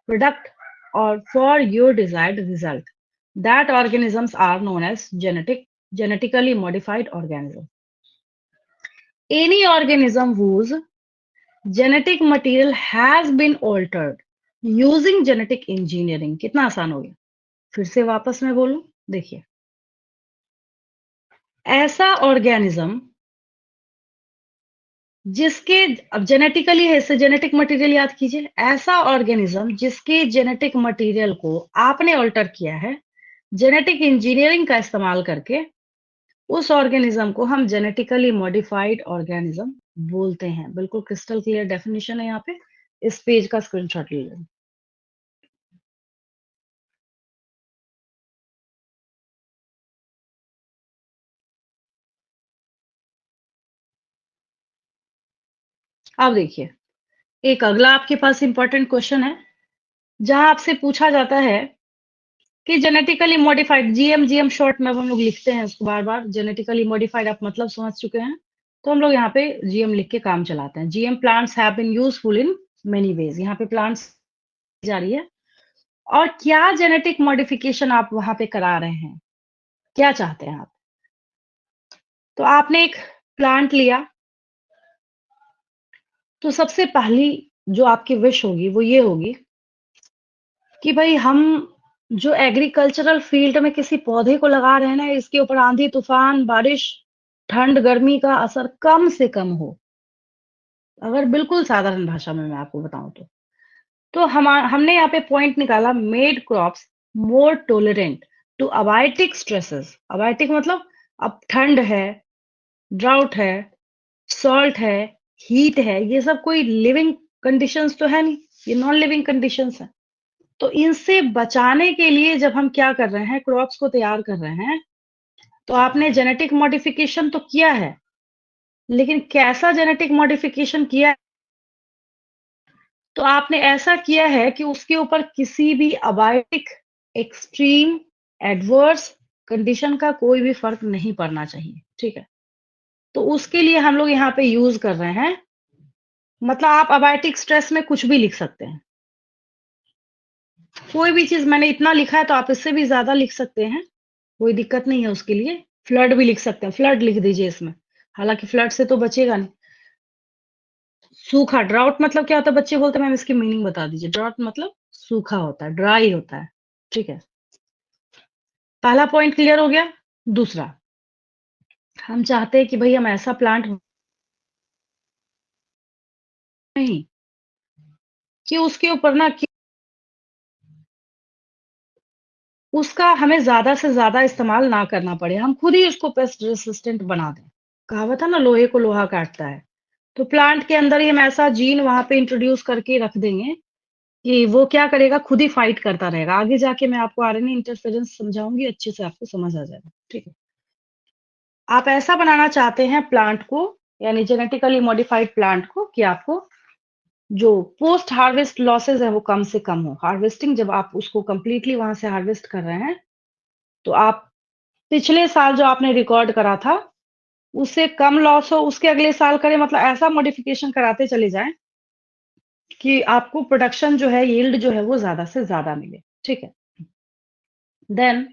प्रोडक्ट और for your desired result, that organisms are known as genetically modified organism। Any organism whose genetic material has been altered using genetic engineering। कितना आसान हो गया, फिर से वापस मैं बोलूं, देखिए, ऐसा ऑर्गेनिज्म जिसके, अब जेनेटिकली है, इससे जेनेटिक मटेरियल याद कीजिए, ऐसा ऑर्गेनिज्म जिसके जेनेटिक मटेरियल को आपने ऑल्टर किया है जेनेटिक इंजीनियरिंग का इस्तेमाल करके, उस ऑर्गेनिज्म को हम जेनेटिकली मॉडिफाइड ऑर्गेनिज्म बोलते हैं। बिल्कुल क्रिस्टल क्लियर डेफिनेशन है यहाँ पे। इस पेज का स्क्रीनशॉट ले लें। अब देखिए, एक अगला आपके पास इंपॉर्टेंट क्वेश्चन है, जहां आपसे पूछा जाता है कि genetically modified, GM, GM short में हम लोग लिखते हैं उसको बार बार। जेनेटिकली मॉडिफाइड आप मतलब समझ चुके हैं, तो हम लोग यहाँ पे जीएम लिख के काम चलाते हैं। GM plants have been useful in many ways. यहाँ पे प्लांट्स जा रही है, और क्या जेनेटिक मॉडिफिकेशन आप वहां पे करा रहे हैं, क्या चाहते हैं आप। तो आपने एक प्लांट लिया, तो सबसे पहली जो आपकी विश होगी वो ये होगी कि भाई हम जो एग्रीकल्चरल फील्ड में किसी पौधे को लगा रहे हैं ना, इसके ऊपर आंधी तूफान बारिश ठंड गर्मी का असर कम से कम हो। अगर बिल्कुल साधारण भाषा में मैं आपको बताऊँ तो। तो हमने यहाँ पे पॉइंट निकाला made crops more tolerant to abiotic stresses. Abiotic मतलब अब ठंड है, ड्राउट है, सॉल्ट है, हीट है, ये सब कोई लिविंग कंडीशंस तो है नहीं, ये नॉन लिविंग कंडीशंस हैं। तो इनसे बचाने के लिए जब हम क्या कर रहे हैं, क्रॉप्स को तैयार कर रहे हैं, तो आपने जेनेटिक मॉडिफिकेशन तो किया है, लेकिन कैसा जेनेटिक मॉडिफिकेशन किया है? तो आपने ऐसा किया है कि उसके ऊपर किसी भी अबायोटिक, एक्सट्रीम, एडवर्स कंडीशन का कोई भी फ़र्क नहीं पड़ना चाहिए, ठीक है? तो उसके लिए हम लोग यहाँ पे यूज़ कर रहे हैं, मतलब आप अबायोटिक स्ट्रेस में कुछ भी लिख सकते हैं। कोई भी चीज़ मैंने इतना लिखा है तो आप इससे भी ज़्यादा लिख सकते हैं, कोई दिक्कत नहीं है उसके लिए। फ्लड भी लिख सकते हैं, फ्लड लिख दीजिए इसमें। हालाँकि फ्लड से तो बचेगा नहीं। सूखा, ड्राउट मतलब क्या होता है? बच्चे बोलते हैं मैम इसकी मीनिंग बता दीजिए। ड्राउट मतलब सूखा होता है, ड्राई होता है, ठीक है? पहला पॉइंट क्लियर हो गया। दूसरा, हम चाहते हैं कि भई हम ऐसा प्लांट नहीं कि उसके ऊपर ना कि उसका हमें ज़्यादा से ज़्यादा इस्तेमाल ना करना पड़े, हम खुद ही उसको पेस्ट रेसिस्टेंट बना दें। कहावत है ना लोहे को लोहा काटता है, तो प्लांट के अंदर ही हम ऐसा जीन वहाँ पे इंट्रोड्यूस करके रख देंगे कि वो क्या करेगा खुद ही फाइट करता रहेगा। आगे जाके मैं आपको आरएनए इंटरफेरेंस समझाऊँगी, अच्छे से आपको समझ आ जाएगा, ठीक है? आप ऐसा बनाना चाहते हैं प्लांट को यानी जेनेटिकली मॉडिफाइड प्लांट को कि आपको जो पोस्ट हार्वेस्ट लॉसेस है वो कम से कम हो। हार्वेस्टिंग जब आप उसको कंप्लीटली वहाँ से हार्वेस्ट कर रहे हैं, तो आप पिछले साल जो आपने रिकॉर्ड करा था, उससे कम लॉस हो, उसके अगले साल करें मतलब ऐसा मॉडिफिकेशन कराते चले जाएँ कि आपको प्रोडक्शन जो है, यील्ड जो है वो ज़्यादा से ज़्यादा मिले, ठीक है? देन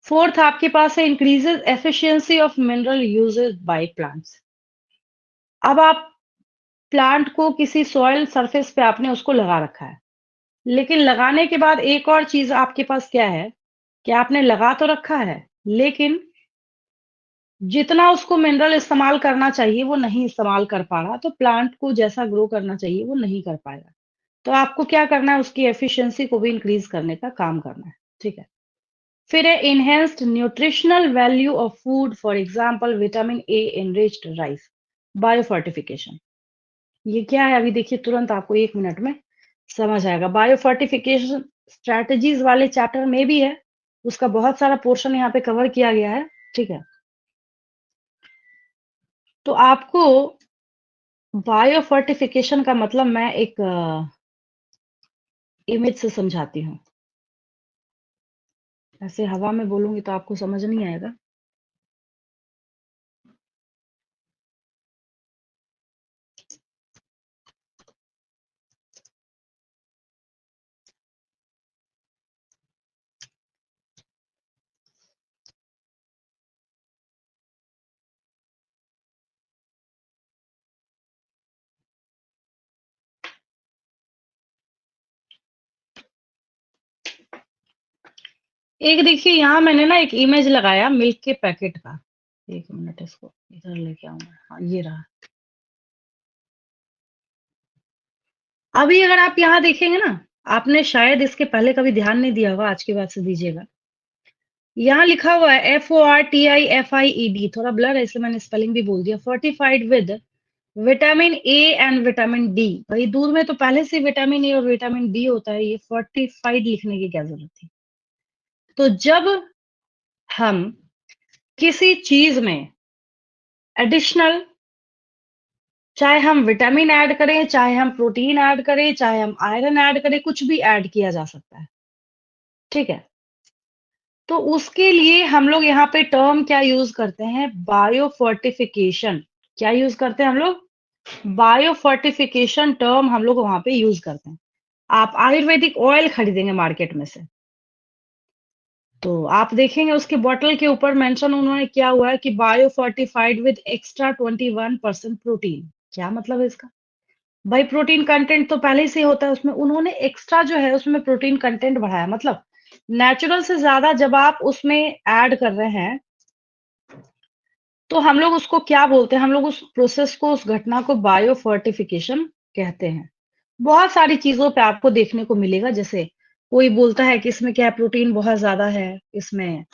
4th आपके पास है increases efficiency of mineral uses by plants. अब आप प्लांट को किसी सॉइल सरफेस पे आपने उसको लगा रखा है। लेकिन लगाने के बाद एक और चीज़ आपके पास क्या है, कि आपने लगा तो रखा है, लेकिन जितना उसको मिनरल इस्तेमाल करना चाहिए, वो नहीं इस्तेमाल कर पा रहा, तो प्लांट को जैसा ग्रो करना चाहिए, वो नहीं कर पाएगा। तो आपको क्या करना है, उसकी एफिशिएंसी को भी इंक्रीज़ करने का काम करना है, ठीक है? फिर है enhanced nutritional value of food for example vitamin A enriched rice, biofortification. ये क्या है अभी देखिए तुरंत आपको 1 मिनट में समझ आएगा। बायोफोर्टिफिकेशन स्ट्रैटेजीज़ वाले चैप्टर में भी है, उसका बहुत सारा पोर्शन यहाँ पे कवर किया गया है, ठीक है? तो आपको बायोफोर्टिफिकेशन का मतलब मैं एक इमेज से समझाती हूँ। ऐसे हवा में बोलूँगी तो आपको समझ नहीं आएगा। एक देखिए यहाँ मैंने ना एक इमेज लगाया मिल्क के पैकेट का। 1 मिनट इसको इधर लेके आऊँ मैं। हाँ, ये रहा। अभी अगर आप यहाँ देखेंगे ना, आपने शायद इसके पहले कभी ध्यान नहीं दिया होगा, आज के बाद से दीजिएगा। यहाँ लिखा हुआ है FORTIFIED, थोड़ा ब्लर है इसलिए मैंने स्पेलिंग भी बोल दिया। Fortified with vitamin A and vitamin D. भाई दूध में तो पहले से विटामिन ए और विटामिन डी होता है, ये फोर्टिफाइड लिखने की क्या जरूरत थी? तो जब हम किसी चीज में एडिशनल, चाहे हम विटामिन ऐड करें, चाहे हम प्रोटीन ऐड करें, चाहे हम आयरन ऐड करें, कुछ भी ऐड किया जा सकता है, ठीक है? तो उसके लिए हम लोग यहाँ पे टर्म क्या यूज करते हैं, बायोफोर्टिफिकेशन। क्या यूज करते हैं हम लोग? बायोफोर्टिफिकेशन टर्म हम लोग वहां पे यूज करते हैं। आप आयुर्वेदिक ऑयल खरीदेंगे मार्केट में से, तो आप देखेंगे उसके बॉटल के ऊपर मेंशन उन्होंने किया हुआ है कि बायोफोर्टिफाइड विद एक्स्ट्रा 21% प्रोटीन। क्या मतलब है इसका? भाई प्रोटीन कंटेंट तो पहले से ही होता है उसमें, उन्होंने एक्स्ट्रा जो है उसमें प्रोटीन कंटेंट बढ़ाया। मतलब नेचुरल से ज्यादा जब आप उसमें ऐड कर रहे हैं, तो हम लोग उसको क्या बोलते हैं, हम लोग उस प्रोसेस को, उस घटना को बायो फोर्टिफिकेशन कहते हैं। बहुत सारी चीज़ों पे आपको देखने को मिलेगा, जैसे कोई बोलता है कि इसमें क्या है, प्रोटीन बहुत ज़्यादा है इसमें।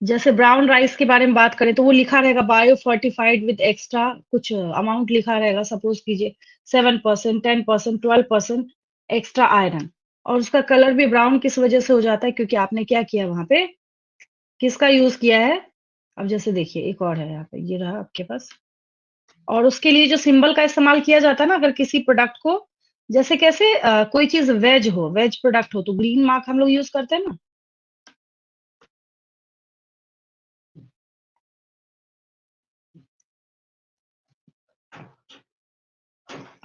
जैसे ब्राउन राइस के बारे में बात करें तो वो लिखा रहेगा बायो फोर्टिफाइड विद एक्स्ट्रा कुछ अमाउंट लिखा रहेगा, सपोज कीजिए 7%, 10%, 12% एक्स्ट्रा आयरन, और उसका कलर भी ब्राउन किस वजह से हो जाता है, क्योंकि आपने क्या किया वहां पे, किसका यूज किया है। अब जैसे देखिए एक और है यहाँ पे, ये रहा आपके पास, और उसके लिए जो सिंबल का इस्तेमाल किया जाता है ना, अगर किसी प्रोडक्ट को, जैसे कैसे कोई चीज वेज हो, वेज प्रोडक्ट हो, तो ग्रीन मार्क हम लोग यूज करते हैं ना।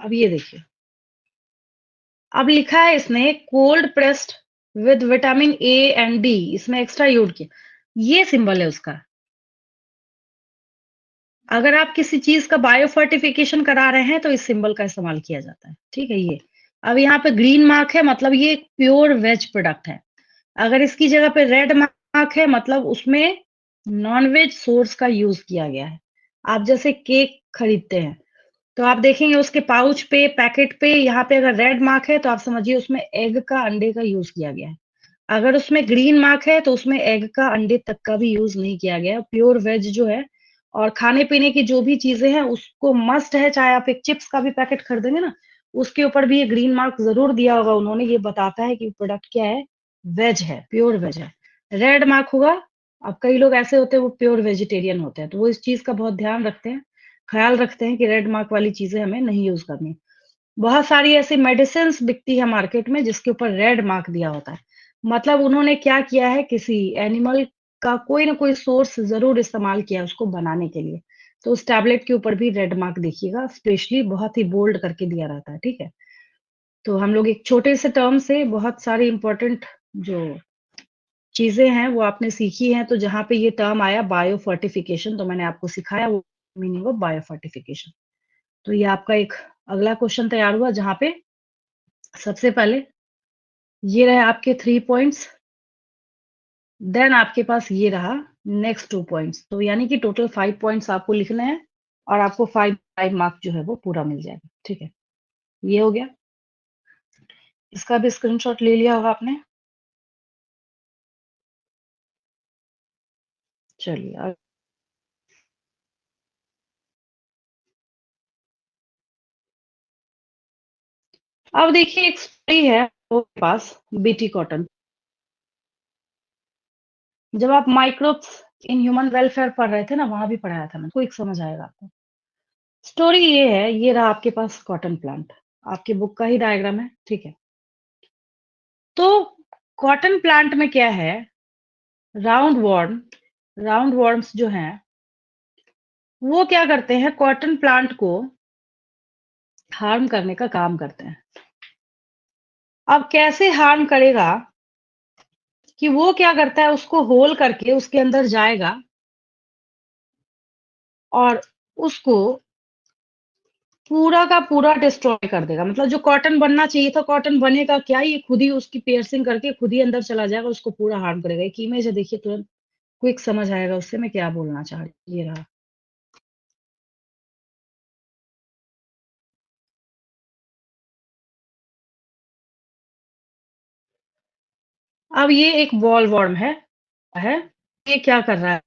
अब ये देखिए, अब लिखा है इसने cold pressed with vitamin A and D, इसमें एक्स्ट्रा यूज किया, ये सिंबल है उसका। अगर आप किसी चीज का बायो फर्टिफिकेशन करा रहे हैं तो इस सिंबल का इस्तेमाल किया जाता है, ठीक है। ये अब यहाँ पे ग्रीन मार्क है, मतलब ये एक प्योर वेज प्रोडक्ट है। अगर इसकी जगह पे रेड मार्क है, मतलब उसमें नॉन-वेज सोर्स का यूज़ किया गया है। आप जैसे केक खरीदते हैं, तो आप देखेंगे उसके पाउच पे, पैकेट पे, यहाँ पे अगर रेड मार्क है, तो आप समझिए उसमें एग का, अंडे का यूज़ किया गया है। अगर उसमें ग्रीन मार्क है, तो उसमें एग का, अंडे तक का भी यूज़ नहीं किया गया है। प्योर वेज जो है, और खाने-पीने की जो भी चीज़ें हैं, उसको मस्ट है, चाहे आप एक चिप्स का भी पैकेट खरीदेंगे ना, उसके ऊपर भी ये ग्रीन मार्क ज़रूर दिया होगा उन्होंने, ये बताता है कि प्रोडक्ट क्या है, वेज है, प्योर वेज है। रेड मार्क होगा, अब कई लोग ऐसे होते हैं वो प्योर वेजिटेरियन होते हैं, तो वो इस चीज़ का बहुत ध्यान रखते हैं, ख़्याल रखते हैं कि रेड मार्क वाली चीज़ें हमें नहीं यूज़ करनी। बहुत सारी ऐसी मेडिसिन्स बिकती है मार्केट में जिसके ऊपर रेड मार्क दिया होता है। मतलब उन्होंने क्या किया है, किसी एनिमल का कोई ना कोई सोर्स ज़रूर इस्तेमाल किया है उसको बनाने के लिए। तो उस टैबलेट के ऊपर भी रेड मार्क देखिएगा, स्पेशली बहुत ही बोल्ड करके दिया रहता है, ठीक है? तो हम लोग एक छोटे से टर्म से बहुत सारी इम्पोर्टेंट जो चीज़ें हैं वो आपने सीखी हैं, तो जहाँ पे ये टर्म आया बायो फोर्टिफिकेशन, तो मैंने आपको सिखाया वो मीनिंग ऑफ बायो फोर्टिफिकेशन। तो ये आपका एक अगला क्वेश्चन तैयार हुआ, जहाँ पे सबसे पहले ये रहे आपके 3 पॉइंट्स, देन आपके पास ये रहा नेक्स्ट 2 पॉइंट्स। तो यानी कि टोटल 5 पॉइंट्स आपको लिखने हैं, और आपको 5 मार्क जो है वो पूरा मिल जाएगा, ठीक है? ये हो गया। इसका भी स्क्रीनशॉट ले लिया होगा आपने। चलिए अब देखिए, एक स्टोरी है वो के पास, बीटी कॉटन। जब आप माइक्रोब्स इन ह्यूमन वेलफेयर पढ़ रहे थे ना, वहाँ भी पढ़ाया था मैंने, क्विक समझ आएगा आपको। स्टोरी ये है, ये रहा आपके पास कॉटन प्लांट, आपकी बुक का ही डायग्राम है, ठीक है? तो कॉटन प्लांट में क्या है, राउंड वॉर्म, राउंड वॉर्म्स जो हैं, वो क्या करते हैं, कॉटन प्लांट को हार्म करने का काम करते हैं। अब कैसे हार्म करेगा, कि वो क्या करता है, उसको होल करके उसके अंदर जाएगा और उसको पूरा का पूरा डिस्ट्रॉय कर देगा। मतलब जो कॉटन बनना चाहिए था, कॉटन बनेगा क्या, ये खुद ही उसकी पियर्सिंग करके खुद ही अंदर चला जाएगा, उसको पूरा हार्म करेगा। एक इमेज है, देखिए तुरंत क्विक समझ आएगा उससे मैं क्या बोलना चाह रही हूँ। ये रहा। अब ये एक बॉल वॉर्म है, ये क्या कर रहा है,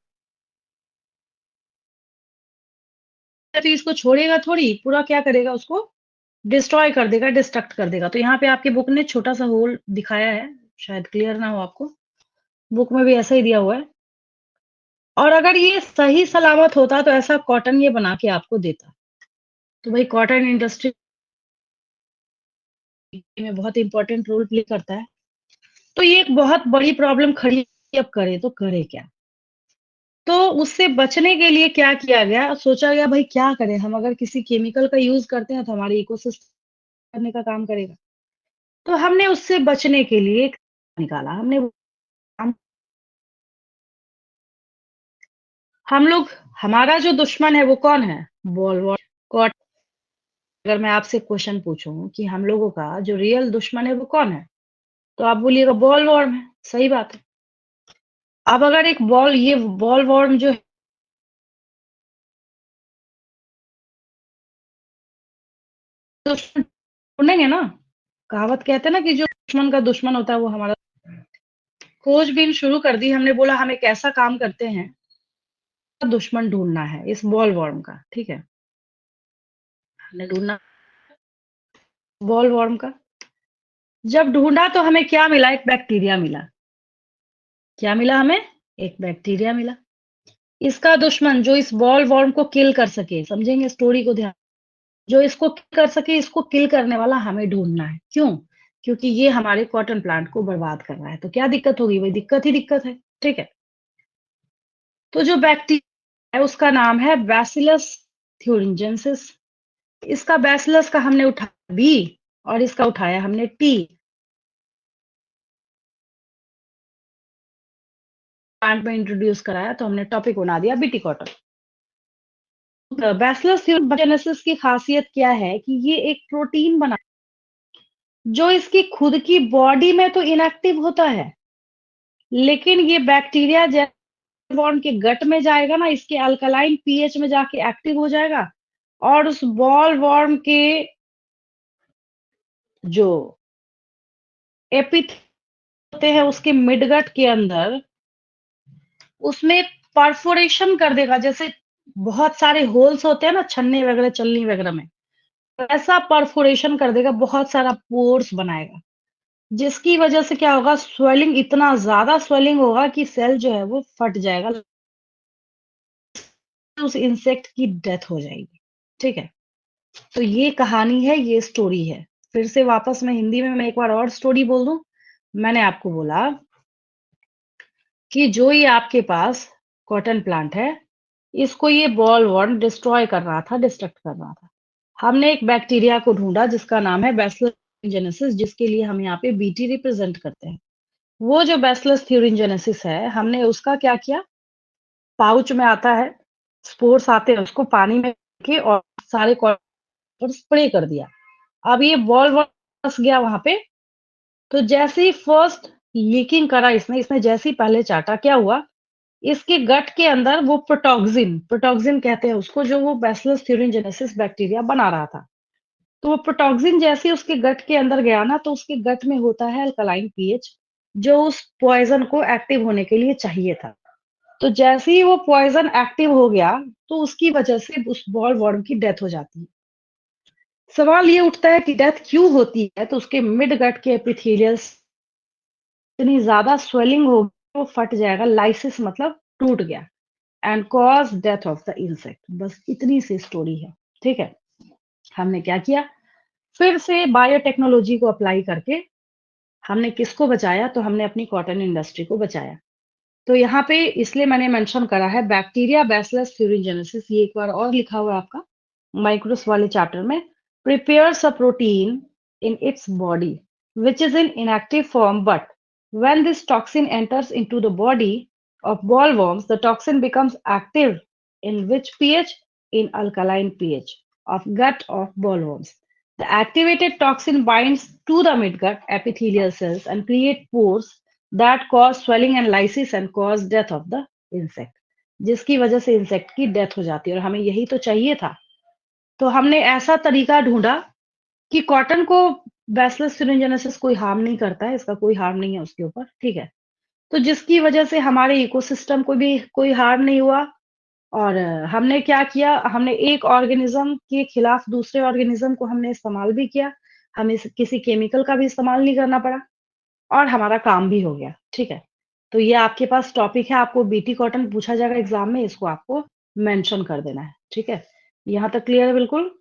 तो इसको छोड़ेगा थोड़ी, पूरा क्या करेगा, उसको डिस्ट्रॉय कर देगा, डिस्ट्रक्ट कर देगा। तो यहाँ पे आपकी बुक ने छोटा सा होल दिखाया है, शायद क्लियर ना हो आपको, बुक में भी ऐसा ही दिया हुआ है। और अगर ये सही सलामत होता तो ऐसा कॉटन ये बना के आपको देता। तो भाई कॉटन इंडस्ट्री में बहुत इंपॉर्टेंट रोल प्ले करता है। तो ये एक बहुत बड़ी प्रॉब्लम खड़ी है, अब करे तो करे क्या। तो उससे बचने के लिए क्या किया गया, सोचा गया भाई क्या करें हम, अगर किसी केमिकल का यूज करते हैं तो हमारे इकोसिस्टम करने का काम करेगा। तो हमने उससे बचने के लिए एक निकाला, हमने हम हम लोग, हमारा जो दुश्मन है वो कौन है, वॉल्वॉट कॉट। अगर मैं आपसे क्वेश्चन पूछूं कि हम लोगों का जो रियल दुश्मन है वो कौन है, तो आप बोलिएगा बॉल वॉर्म है, सही बात है। अब अगर एक बॉल, ये बॉल वॉर्म जो है दुश्मन ढूँढेंगे ना, कहावत कहते हैं ना कि जो दुश्मन का दुश्मन होता है वो हमारा। खोजबीन शुरू कर दी हमने, बोला हम एक ऐसा काम करते हैं, दुश्मन ढूँढना है इस बॉलवॉर्म का, ठीक है? हमने ढूँढना बॉलवॉर्म का, जब ढूँढा तो हमें क्या मिला? एक बैक्टीरिया मिला। क्या मिला हमें? एक बैक्टीरिया मिला। इसका दुश्मन जो इस बॉलवॉर्म को किल कर सके, समझेंगे स्टोरी को ध्यान, जो इसको किल कर सके, इसको किल करने वाला हमें ढूँढना है। क्यों? क्योंकि ये हमारे कॉटन प्लांट को बर्बाद कर रहा है। तो क्या दिक्कत होगी? वही दिक्कत ही दिक्कत है, ठीक है? तो जो बैक्टीरिया है उसका नाम है बैसिलस थ्यूरिंजेंसिस। इसका बैसिलस का हमने उठाया बी और इसका उठाया हमने टी। प्लांट में इंट्रोड्यूस कराया तो हमने टॉपिक बना दिया बीटी कॉटन। बैसिलस थ्यूरिंजेंसिस की खासियत क्या है कि ये एक प्रोटीन बना जो इसकी खुद की बॉडी में तो इनएक्टिव होता है, लेकिन ये बैक्टीरिया बॉन्ड के गट में जाएगा ना, इसके अल्कलाइन पीएच में जाके एक्टिव हो जाएगा और उस बॉल वॉर्म के जो एपिथ होते हैं उसके मिडगट के अंदर, उसमें परफोरेशन कर देगा। जैसे बहुत सारे होल्स होते हैं ना छन्ने वगैरह चलनी वगैरह में, ऐसा परफोरेशन कर देगा, बहुत सारा पोर्स बनाएगा, जिसकी वजह से क्या होगा? स्वेलिंग, इतना ज्यादा स्वेलिंग होगा कि सेल जो है वो फट जाएगा, उस इंसेक्ट की डेथ हो जाएगी, ठीक है? तो ये कहानी है, ये स्टोरी है। फिर से वापस मैं हिंदी में मैं एक बार और स्टोरी बोल दूं। मैंने आपको बोला कि जो ये आपके पास कॉटन प्लांट है, इसको ये बॉल वॉर्म डिस्ट्रॉय कर रहा था, डिस्ट्रक्ट कर रहा था। हमने एक बैक्टीरिया को ढूंढा जिसका नाम है बैसिलस थ्यूरिंजेनेसिस, जिसके लिए हम यहाँ पे बीटी रिप्रेजेंट करते हैं। वो जो बैसिलस थ्यूरिंजेनेसिस है, हमने उसका क्या किया? पाउच में आता है, स्पोर्स आते हैं, उसको पानी में के और सारे पर स्प्रे कर दिया। अब ये बॉल फंस गया वहां पे। तो जैसे ही फर्स्ट लीकिंग करा इसने इसने जैसे ही पहले चाटा, क्या हुआ? इसके गट के अंदर वो प्रोटॉक्सिन प्रोटॉक्सिन कहते हैं उसको, जो वो बैसिलस थ्यूरिनजेनेसिस बैक्टीरिया बना रहा था। तो वो प्रोटॉक्सिन जैसे ही उसके गट के अंदर गया ना, तो उसके गट में होता है अल्कलाइन पीएच, जो उस पॉइजन को एक्टिव होने के लिए चाहिए था। तो जैसे ही वो पॉइजन एक्टिव हो गया, तो उसकी वजह से उस बॉल वॉर्म की डेथ हो जाती है। सवाल ये उठता है कि डेथ क्यों होती है? तो उसके मिड गट के एपिथेलियल्स इतनी ज्यादा स्वेलिंग हो वो फट जाएगा, लाइसिस मतलब टूट गया, and cause death of the insect. बस इतनी सी स्टोरी है, ठीक है? हमने क्या किया? फिर से बायोटेक्नोलॉजी को अप्लाई करके हमने किसको बचाया? तो हमने अपनी कॉटन इंडस्ट्री को बचाया। तो यहाँ पे इसलिए मैंने मेंशन करा है बैक्टीरिया बैसिलस थ्यूरिनजेनेसिस, ये एक बार और लिखा हुआ है आपका माइक्रोस वाले चैप्टर में। Prepares a protein in its body which is in inactive form, but when this toxin enters into the body of bollworms, the toxin becomes active in which pH? In alkaline pH of gut of bollworms. The activated toxin binds to the midgut epithelial cells and create pores that cause swelling and lysis and cause death of the insect, जिसकी वजह से इंसेक्ट की डेथ हो जाती है। और हमें यही तो चाहिए था। तो हमने ऐसा तरीका ढूंढा कि कॉटन को बैसिलस thuringiensis कोई हार्म नहीं करता है, इसका कोई हार्म नहीं है उसके ऊपर, ठीक है? तो जिसकी वजह से हमारे इकोसिस्टम को भी कोई हार्म नहीं हुआ। और हमने क्या किया? हमने एक ऑर्गेनिज्म के खिलाफ दूसरे ऑर्गेनिज्म को हमने इस्तेमाल भी किया। हमें किसी केमिकल का भी इस्तेमाल नहीं करना पड़ा और हमारा काम भी हो गया, ठीक है? तो ये आपके पास टॉपिक है, आपको बीटी कॉटन पूछा जाएगा एग्जाम में, इसको आपको मेंशन कर देना है, ठीक है? यहाँ तक क्लियर है बिल्कुल?